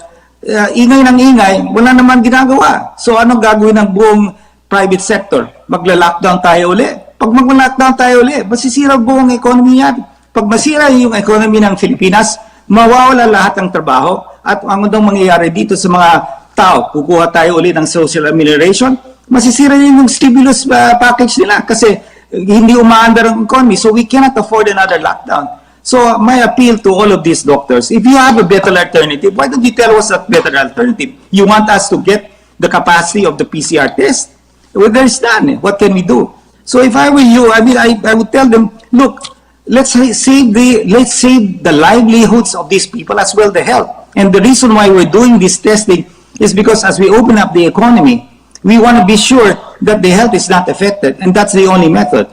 H: ingay ng ingay, wala naman ginagawa. So anong gagawin ng buong private sector? Magla-lockdown tayo uli. Pag mag-lockdown tayo uli, masisira ang buong economy yan. Pag masira yung economy ng Pilipinas, mawawala lahat ng trabaho at ang mangyayari dito sa mga tao, kukuha tayo uli ng social amelioration, masisira yung stimulus package nila kasi hindi umaandar ang economy. So we cannot afford another lockdown. So my appeal to all of these doctors, if you have a better alternative, why don't you tell us that better alternative? You want us to get the capacity of the PCR test? Well, there's none. What can we do? So if I were you, I would tell them, look, let's save the livelihoods of these people as well the health. And the reason why we're doing this testing is because as we open up the economy, we want to be sure that the health is not affected, and that's the only method.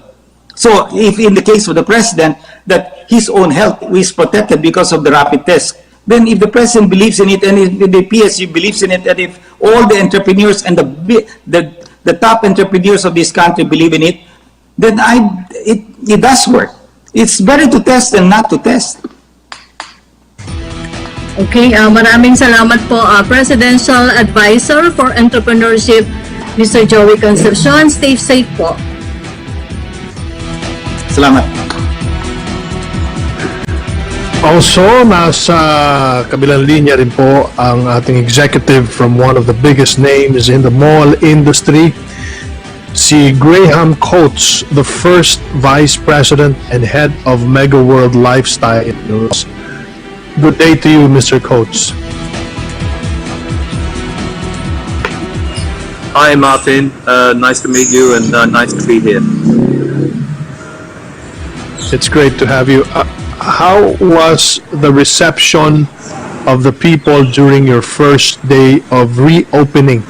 H: So if in the case of the president, that his own health is protected because of the rapid test, then if the president believes in it, and if the PSU believes in it, and if all the entrepreneurs and the top entrepreneurs of this country believe in it, then it does work. It's better to test than not to test.
E: Okay, maraming salamat po, Presidential Advisor for Entrepreneurship, Mr. Joey Concepcion. Stay safe po.
H: Salamat.
D: Also, nasa kabilang linya rin po ang ating executive from one of the biggest names in the mall industry, si Graham Coates, the first Vice President and Head of Mega World Lifestyle. Good day to you, Mr. Coates.
I: Hi, Martin. Nice to meet you and nice to be here.
D: It's great to have you. How was the reception of the people during your first day of reopening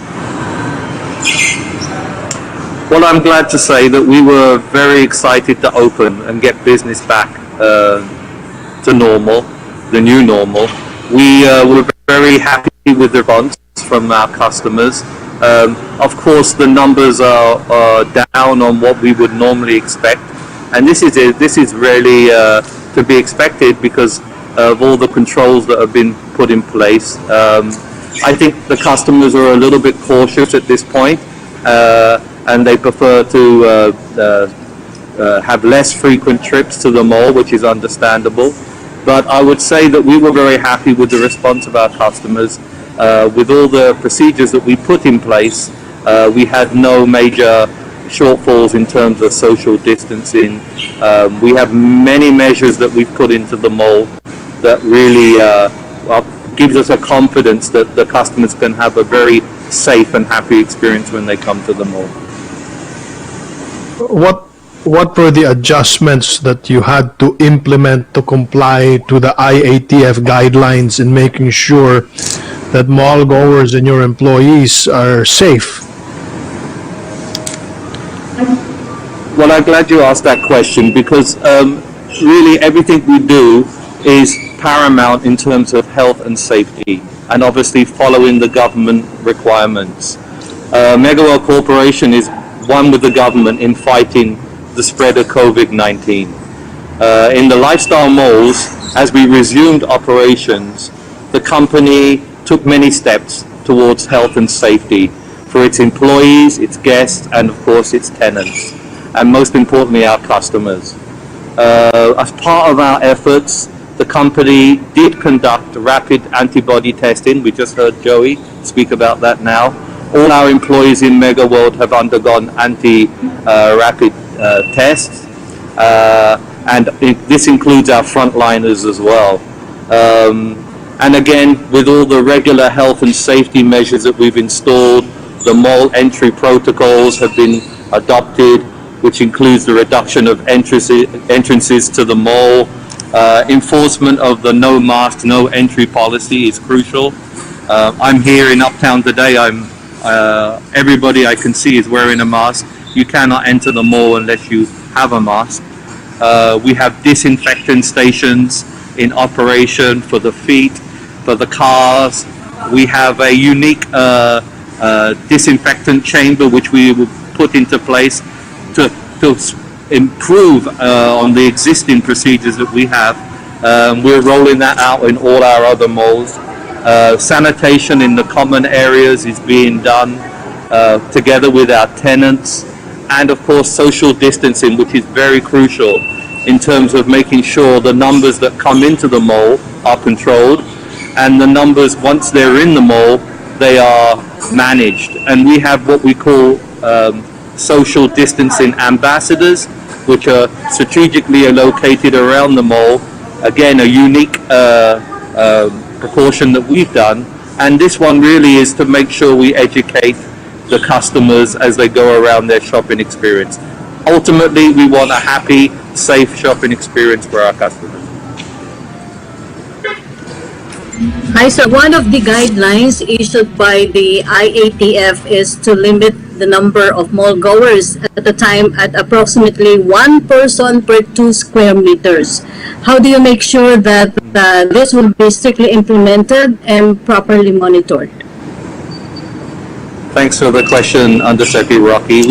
I: Well, I'm glad to say that we were very excited to open and get business back to normal, the new normal. We were very happy with the response from our customers. Of course, the numbers are down on what we would normally expect, and this is really to be expected because of all the controls that have been put in place. I think the customers are a little bit cautious at this point, and they prefer to have less frequent trips to the mall, which is understandable. But I would say that we were very happy with the response of our customers. With all the procedures that we put in place, we had no major shortfalls in terms of social distancing. We have many measures that we've put into the mall that really gives us a confidence that the customers can have a very safe and happy experience when they come to the mall.
D: What were the adjustments that you had to implement to comply to the IATF guidelines in making sure that mall goers and your employees are safe?
I: Well, I'm glad you asked that question because really everything we do is paramount in terms of health and safety, and obviously following the government requirements. Megaworld Corporation is one with the government in fighting the spread of COVID-19. In the lifestyle malls, as we resumed operations, the company took many steps towards health and safety for its employees, its guests, and of course its tenants, and most importantly our customers. As part of our efforts, the company did conduct rapid antibody testing. We just heard Joey speak about that now. All our employees in Megaworld have undergone rapid tests, and this includes our frontliners as well. And again, with all the regular health and safety measures that we've installed, the mall entry protocols have been adopted, which includes the reduction of entrances to the mall. Enforcement of the no mask, no entry policy is crucial. I'm here in Uptown today. Everybody I can see is wearing a mask. You cannot enter the mall unless you have a mask. We have disinfectant stations in operation for the feet, for the cars. We have a unique disinfectant chamber which we will put into place to improve on the existing procedures that we have. We're rolling that out in all our other malls. Sanitation in the common areas is being done together with our tenants, and of course social distancing, which is very crucial in terms of making sure the numbers that come into the mall are controlled, and the numbers once they're in the mall, they are managed. And we have what we call social distancing ambassadors, which are strategically located around the mall. Again, a unique precaution that we've done, and this one really is to make sure we educate the customers as they go around their shopping experience. Ultimately, we want a happy, safe shopping experience for our customers.
E: Hi, sir. One of the guidelines issued by the IATF is to limit the number of mall goers at a time at approximately one person per 2 square meters. How do you make sure that this will be strictly implemented and properly monitored?
I: Thanks for the question, Undersecretary Rocky.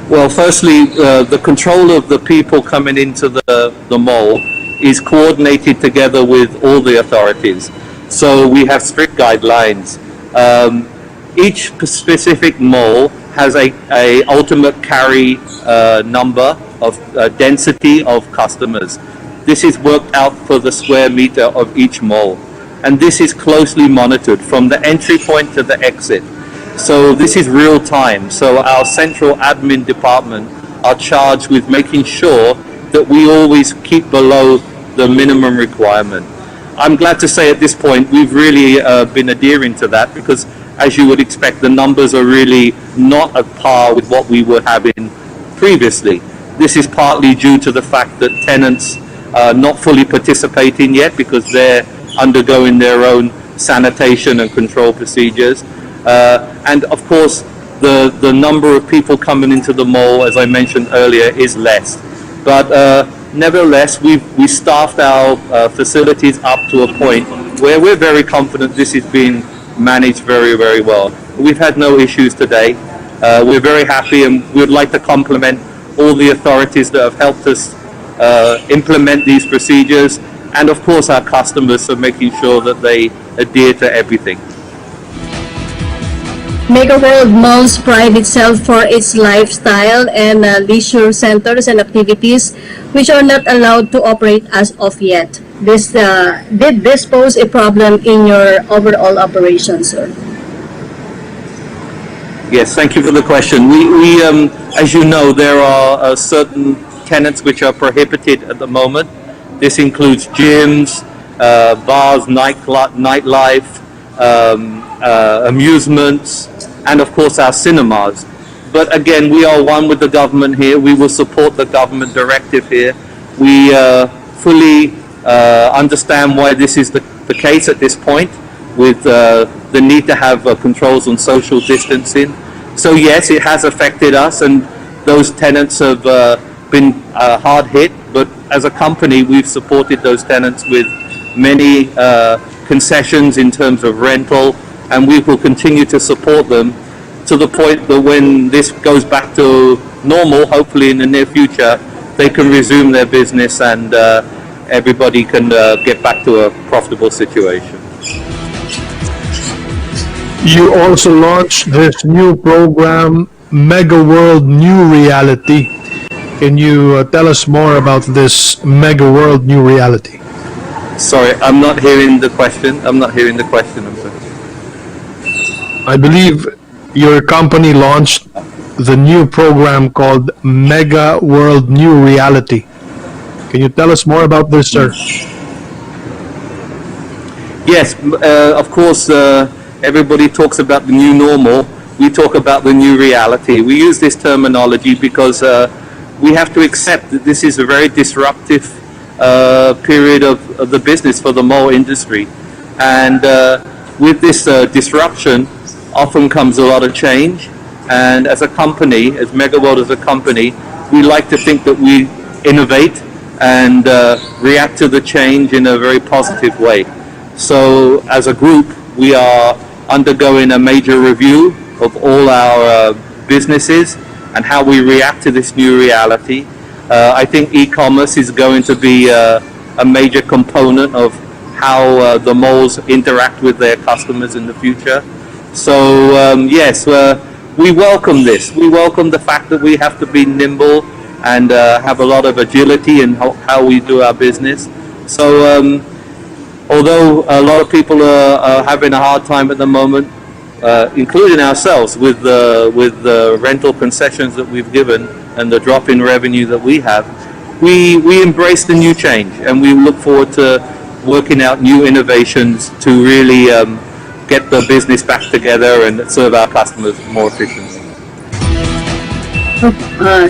I: Well, firstly, the control of the people coming into the mall is coordinated together with all the authorities. So we have strict guidelines. Each specific mall has a ultimate carry number of density of customers. This is worked out for the square meter of each mall, and this is closely monitored from the entry point to the exit. So this is real time. So our central admin department are charged with making sure that we always keep below the minimum requirement. I'm glad to say at this point we've really been adhering to that, because as you would expect, the numbers are really not at par with what we were having previously. This is partly due to the fact that tenants are not fully participating yet because they're undergoing their own sanitation and control procedures. And of course, the number of people coming into the mall, as I mentioned earlier, is less. But nevertheless, we staffed our facilities up to a point where we're very confident this is being managed very, very well. We've had no issues today. We're very happy, and we'd like to compliment all the authorities that have helped us implement these procedures, and of course our customers for making sure that they adhere to everything.
E: Mega World Malls pride itself for its lifestyle and leisure centers and activities which are not allowed to operate as of yet. Did this pose a problem in your overall operation, sir?
I: Yes, thank you for the question. We as you know, there are certain tenants which are prohibited at the moment. This includes gyms, bars, nightlife, amusements, and of course our cinemas. But again, we are one with the government here. We will support the government directive here. We fully understand why this is the case at this point, with the need to have controls on social distancing. So yes, it has affected us, and those tenants have been hard hit. But as a company, we've supported those tenants with many concessions in terms of rental, and we will continue to support them to the point that when this goes back to normal, hopefully in the near future, they can resume their business and everybody can get back to a profitable situation.
D: You also launched this new program, Mega World New Reality. Can you tell us more about this Mega World New Reality?
I: Sorry, I'm not hearing the question. I'm sorry.
D: I believe your company launched the new program called Mega World New Reality. Can you tell us more about this, sir?
I: Yes, of course, everybody talks about the new normal. We talk about the new reality. We use this terminology because we have to accept that this is a very disruptive period of the business for the mall industry. And with this disruption often comes a lot of change. And as a company, as MegaWorld as a company, we like to think that we innovate and react to the change in a very positive way. So as a group, we are undergoing a major review of all our businesses and how we react to this new reality. I think e-commerce is going to be a major component of how the malls interact with their customers in the future. So yes, we welcome this. We welcome the fact that we have to be nimble and have a lot of agility in how we do our business. So although a lot of people are having a hard time at the moment, including ourselves, with the rental concessions that we've given and the drop in revenue that we have, we embrace the new change, and we look forward to working out new innovations to really get the business back together and serve our customers more efficiently.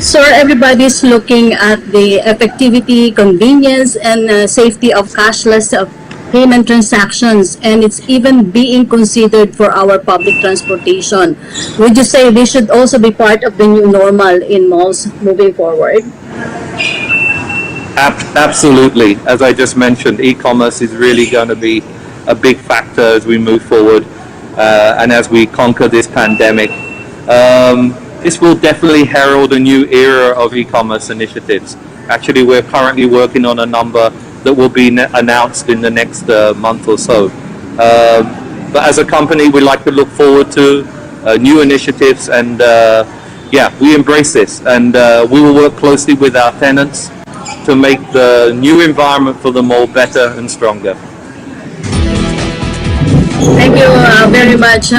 E: Sir, everybody's looking at the effectivity, convenience, and safety of cashless payment transactions, and it's even being considered for our public transportation. Would you say this should also be part of the new normal in malls moving forward?
I: Absolutely. As I just mentioned, e-commerce is really going to be a big factor as we move forward and as we conquer this pandemic. This will definitely herald a new era of e-commerce initiatives. Actually, we're currently working on a number that will be announced in the next month or so. But as a company, we like to look forward to new initiatives, and yeah, we embrace this, and we will work closely with our tenants to make the new environment for the mall better and stronger.
E: Thank you very much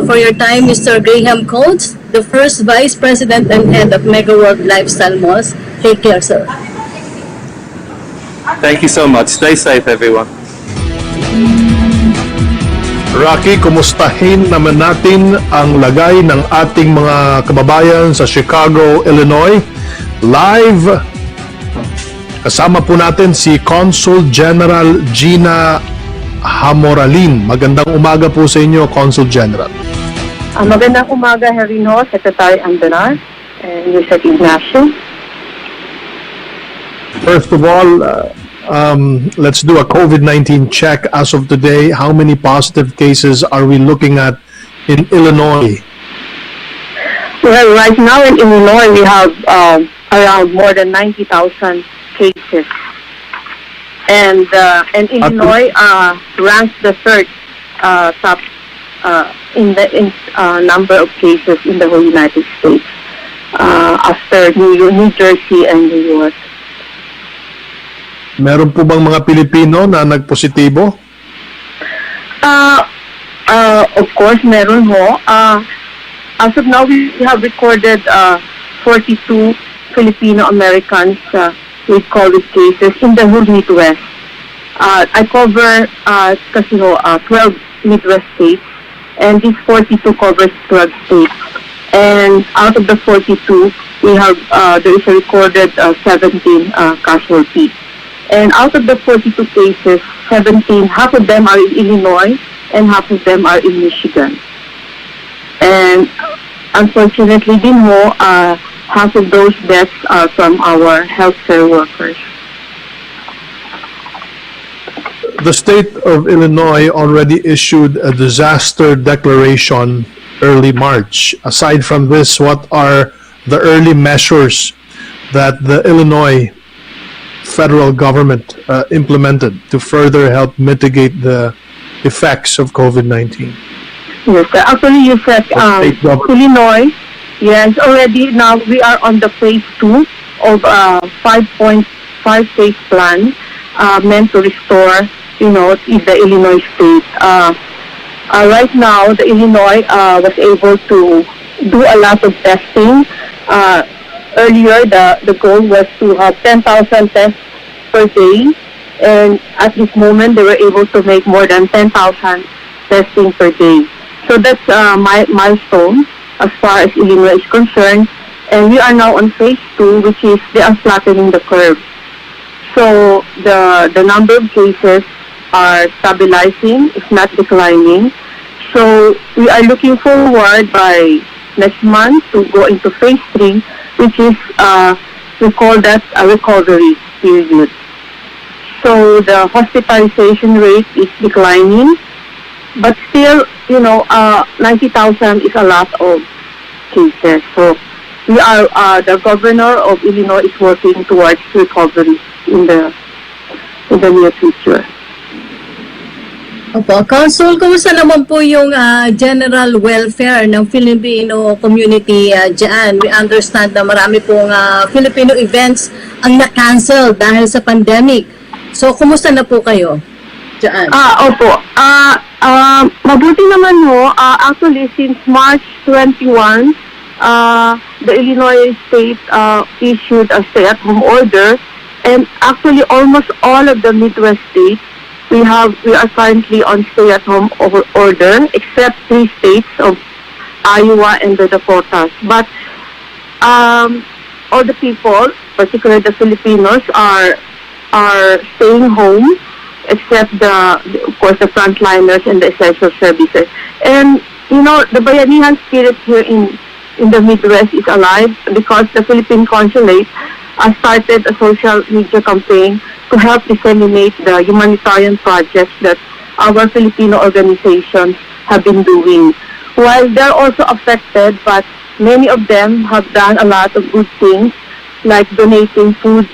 E: for your time, Mr. Graham Coates, the first Vice President and Head of MegaWorld Lifestyle Malls. Take care, sir.
I: Thank you so much. Stay safe, everyone.
D: Rocky, kumustahin naman natin ang lagay ng ating mga kababayan sa Chicago, Illinois. Live, kasama po natin si Consul General Gina Hamoralin. Magandang umaga po sa inyo, Consul General.
C: Magandang umaga, Herino, Secretary Andanar, and Usec Ignacio.
D: First of all, let's do a COVID-19 check as of today. How many positive cases are we looking at in Illinois?
C: Well, right now in Illinois, we have around more than 90,000 cases. And Illinois ranks the third top in number of cases in the whole United States after New Jersey and New York.
D: Meron po bang mga Pilipino na nagpositibo?
C: Of course, meron ho. As of now, we have recorded 42 Filipino-Americans with COVID cases in the whole Midwest. I cover 12 Midwest states, and these 42 covers 12 states. And out of the 42, we have there is a recorded 17 casualties. And out of the 42 cases, 17, half of them are in Illinois, and half of them are in Michigan. And unfortunately, half of those deaths are from our healthcare workers.
D: The state of Illinois already issued a disaster declaration early March. Aside from this, what are the early measures that the Illinois federal government implemented to further help mitigate the effects of COVID-19?
C: Yes, sir. Actually, you said Illinois. Yes, already now we are on the phase 2 of 5.5 phase plan meant to restore, the Illinois state. Right now, the Illinois was able to do a lot of testing. Earlier, the goal was to have 10,000 tests per day, and at this moment, they were able to make more than 10,000 testing per day. So that's my milestone as far as Illinois is concerned. And we are now on phase 2, which is they are flattening the curve. So the number of cases are stabilizing, it's not declining. So we are looking forward by next month to go into phase 3, which is, we call that a recovery period. So the hospitalization rate is declining, but still, 90,000 is a lot of cases. So we are, the governor of Illinois is working towards recovery in the near future.
E: Opo, Council, kumusta naman po yung general welfare ng Filipino community dyan? We understand na marami pong Filipino events ang na-cancel dahil sa pandemic. So, kumusta na po kayo dyan?
C: Opo. Mabuti naman ho. Actually, since March 21, the Illinois state issued a stay-at-home order, and actually almost all of the Midwest states we are currently on stay-at-home order, except 3 states of Iowa and the Dakotas. But all the people, particularly the Filipinos, are staying home, except of course, the frontliners and the essential services. And the Bayanihan spirit here in the Midwest is alive because the Philippine Consulate started a social media campaign to help disseminate the humanitarian projects that our Filipino organizations have been doing. While they're also affected, but many of them have done a lot of good things, like donating food,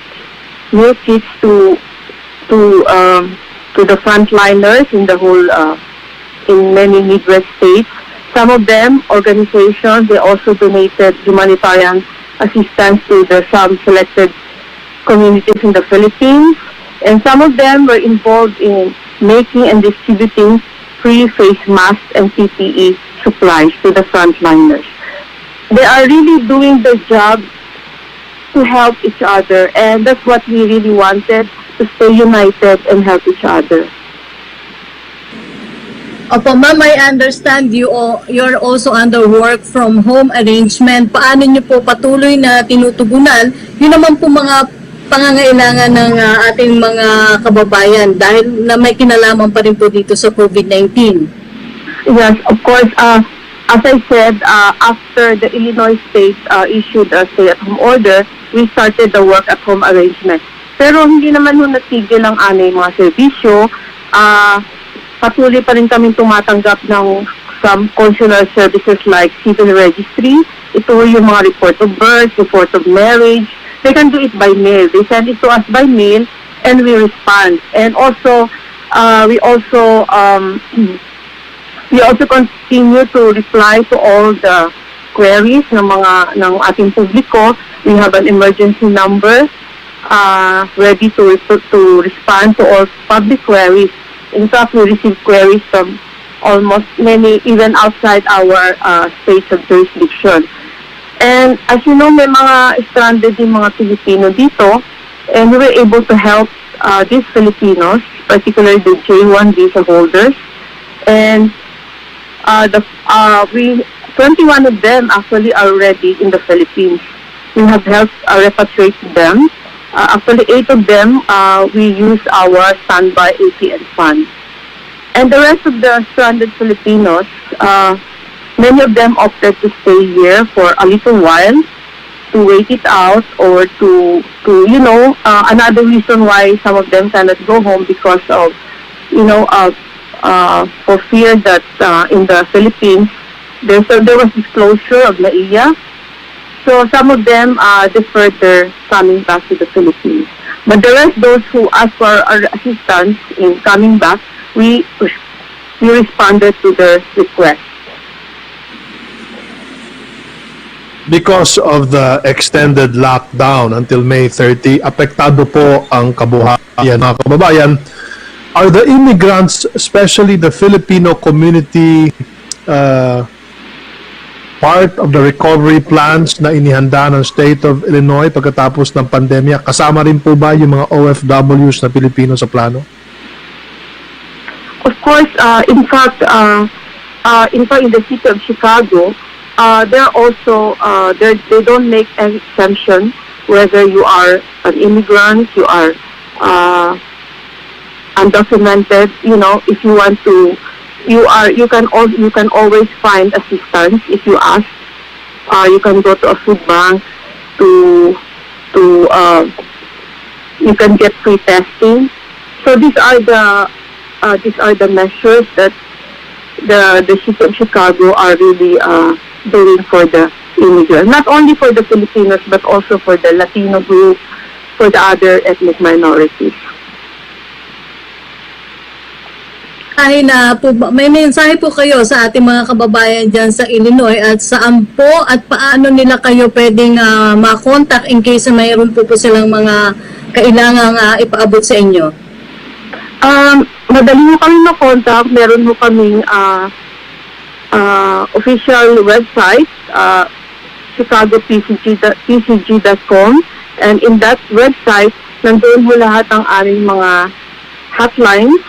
C: meal kits to the frontliners in the whole in many Midwest states. Some of them, organizations, they also donated humanitarian assistance to some selected communities in the Philippines, and some of them were involved in making and distributing free face masks and PPE supplies to the frontliners. They are really doing their job to help each other, and that's what we really wanted, to stay united and help each other.
E: Opo, ma'am, I understand you're also under work from home arrangement. Paano niyo po patuloy na tinutugunan yun naman po mga pangangailangan ng ating mga kababayan dahil na may kinalaman pa rin po dito sa COVID-19?
C: Yes, of course. as I said, after the Illinois state issued a stay-at-home order, we started the work-at-home arrangement. Pero hindi naman nun natigil ang aming mga serbisyo. Patuloy pa rin kami tumatanggap ng some consular services like civil registry. Ito yung mga report of birth, report of marriage. They can do it by mail. They send it to us by mail and we respond. And also, we also continue to reply to all the queries ng ating publiko. We have an emergency number ready to respond to all public queries. In fact, we receive queries from almost many, even outside our states of jurisdiction. And as you know, may mga stranded yung mga Filipino dito, and we were able to help these Filipinos, particularly the J1 visa holders. And 21 of them actually are already in the Philippines. We have helped repatriate them. Actually, 8 of them, we use our standby RPN fund. And the rest of the stranded Filipinos, many of them opted to stay here for a little while, to wait it out, or to another reason why some of them cannot go home because of, for fear that in the Philippines, there was disclosure of NAIA. So some of them deferred their coming back to the Philippines. But the rest, those who asked for our assistance in coming back, we responded to their request.
D: Because of the extended lockdown until May 30, apektado po ang kabuhayan mga kababayan. Are the immigrants, especially the Filipino community, part of the recovery plans na inihanda ng State of Illinois pagkatapos ng pandemya? Kasama rin po ba yung mga OFWs na Pilipino sa plano?
C: Of course, in fact, in the city of Chicago, they're also, they don't make any exemption whether you are an immigrant, you are undocumented. If you want to, you can always find assistance if you ask. You can go to a food bank you can get free testing. So these are the measures that the city of Chicago are really doing for the immigrants, not only for the Filipinos but also for the Latino group, for the other ethnic minorities.
E: May mensahe po kayo sa ating mga kababayan dyan sa Illinois at saan po at paano nila kayo pwedeng makontak in case mayroon po silang mga kailangang ipaabot sa inyo?
C: Madali mo kami makontak. Meron mo kaming official website, chicagopcg.com, and in that website, nandoon mo lahat ang aming mga hotlines,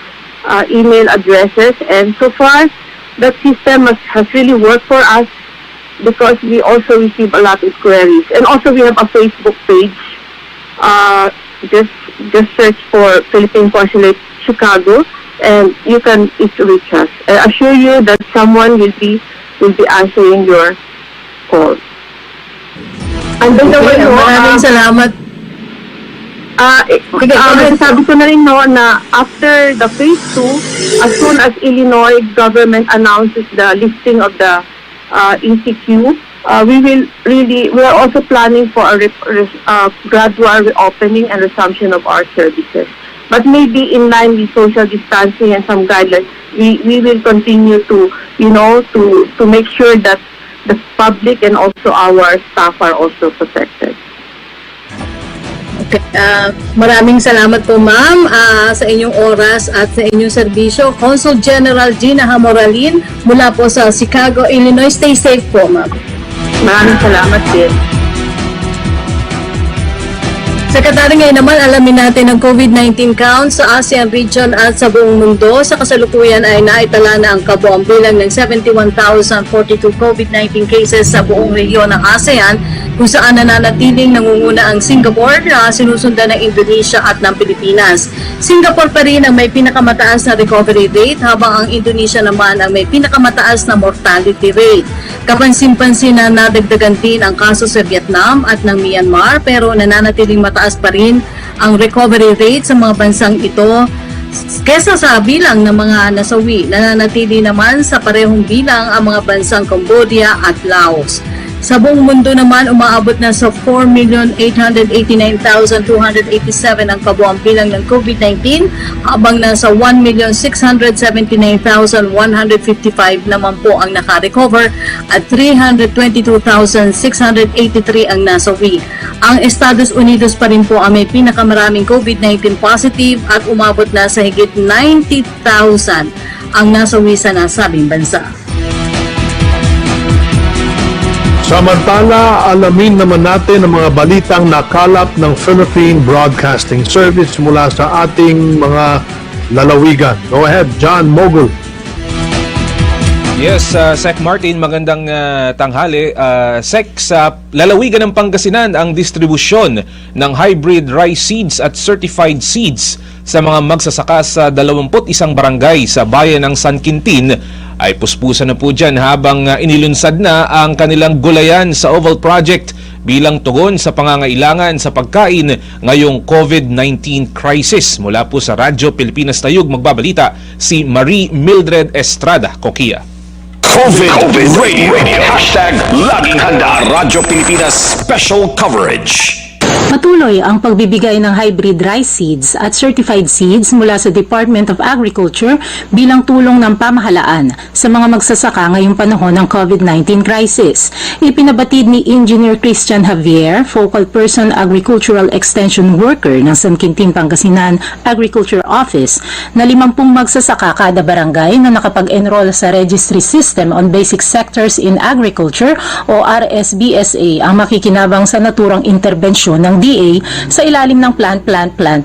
C: email addresses, and so far, that system has really worked for us because we also receive a lot of queries. And also, we have a Facebook page. Just search for Philippine Consulate Chicago, and you can reach us. I assure you that someone will be answering your call. And by the way,
E: maraming salamat.
C: Sabi ko na rin na after the phase 2, as soon as Illinois government announces the lifting of the ECQ, we are also planning for a gradual reopening and resumption of our services. But maybe in line with social distancing and some guidelines, we will continue to make sure that the public and also our staff are also protected.
E: Okay. Maraming salamat po ma'am sa inyong oras at sa inyong serbisyo. Consul General Gina Hamoralin mula po sa Chicago, Illinois. Stay safe po ma'am.
C: Maraming salamat din.
E: Secretary, ngayon naman alamin natin ang COVID-19 count sa ASEAN region at sa buong mundo. Sa kasalukuyan ay naitala na ang kabuang bilang ng 71,042 COVID-19 cases sa buong rehiyon ng ASEAN kung saan nananatiling nangunguna ang Singapore na sinusundan ng Indonesia at ng Pilipinas. Singapore pa rin ang may pinakamataas na recovery rate habang ang Indonesia naman ang may pinakamataas na mortality rate. Kapansin-pansin na nadagdagan din ang kaso sa Vietnam at ng Myanmar pero nananatiling mataas pa rin ang recovery rate sa mga bansang ito kesa sa bilang ng mga nasawi. Nananatili naman sa parehong bilang ang mga bansang Cambodia at Laos. Sa buong mundo naman, umaabot na sa 4,889,287 ang kabuang bilang ng COVID-19 habang nasa 1,679,155 naman po ang naka-recover at 322,683 ang nasawi. Ang Estados Unidos pa rin po ang may pinakamaraming COVID-19 positive at umabot na sa higit 90,000 ang nasawi sa nasabing bansa.
D: Samantala, alamin naman natin ang mga balitang nakalap ng Philippine Broadcasting Service mula sa ating mga lalawigan. Go ahead, John Mogul.
J: Yes, Sec Martin, magandang tanghali. Sec, sa lalawigan ng Pangasinan ang distribusyon ng hybrid rice seeds at certified seeds sa mga magsasaka sa 21 barangay sa bayan ng San Quintin ay puspusan na po dyan habang inilunsad na ang kanilang gulayan sa Oval Project bilang tugon sa pangangailangan sa pagkain ngayong COVID-19 crisis. Mula po sa Radyo Pilipinas Tayug, magbabalita si Marie Mildred Estrada Coquia.
A: COVID Radio. Hashtag Laging Handa Radyo Pilipinas Special Coverage.
K: Patuloy ang pagbibigay ng hybrid rice seeds at certified seeds mula sa Department of Agriculture bilang tulong ng pamahalaan sa mga magsasaka ngayong panahon ng COVID-19 crisis. Ipinabatid ni Engineer Christian Javier, Focal Person Agricultural Extension Worker ng San Quintin, Pangasinan Agriculture Office, na 50 magsasaka kada barangay na nakapag-enroll sa Registry System on Basic Sectors in Agriculture o RSBSA ang makikinabang sa naturang interbensyon ng DA sa ilalim ng Plant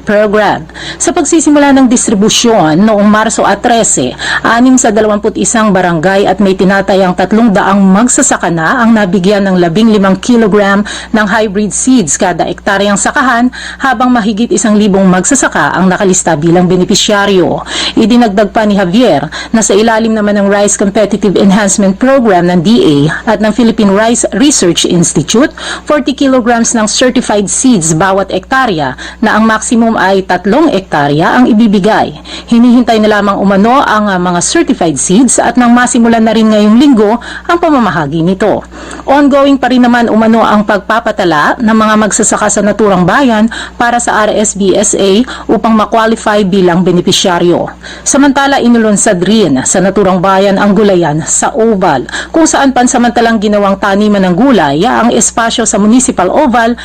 K: Program. Sa pagsisimula ng distribusyon noong Marso 13, 6 sa 21 barangay at may tinatayang 300 magsasaka na ang nabigyan ng 15 kilogram ng hybrid seeds kada ektaryang sakahan habang mahigit 1,000 magsasaka ang nakalista bilang benepisyaryo. Idinagdag pa ni Javier na sa ilalim naman ng Rice Competitive Enhancement Program ng DA at ng Philippine Rice Research Institute, 40 kilograms ng certified seeds bawat ektarya na ang maximum ay 3 ektarya ang ibibigay. Hinihintay na lamang umano ang mga certified seeds at nang masimulan na rin ngayong linggo ang pamamahagi nito. Ongoing pa rin naman umano ang pagpapatala ng mga magsasaka sa naturang bayan para sa RSBSA upang makwalify bilang benepisyaryo. Samantala, inulunsad rin sa naturang bayan ang gulayan sa Oval, kung saan pansamantalang ginawang taniman ng gulay ang espasyo sa Municipal Oval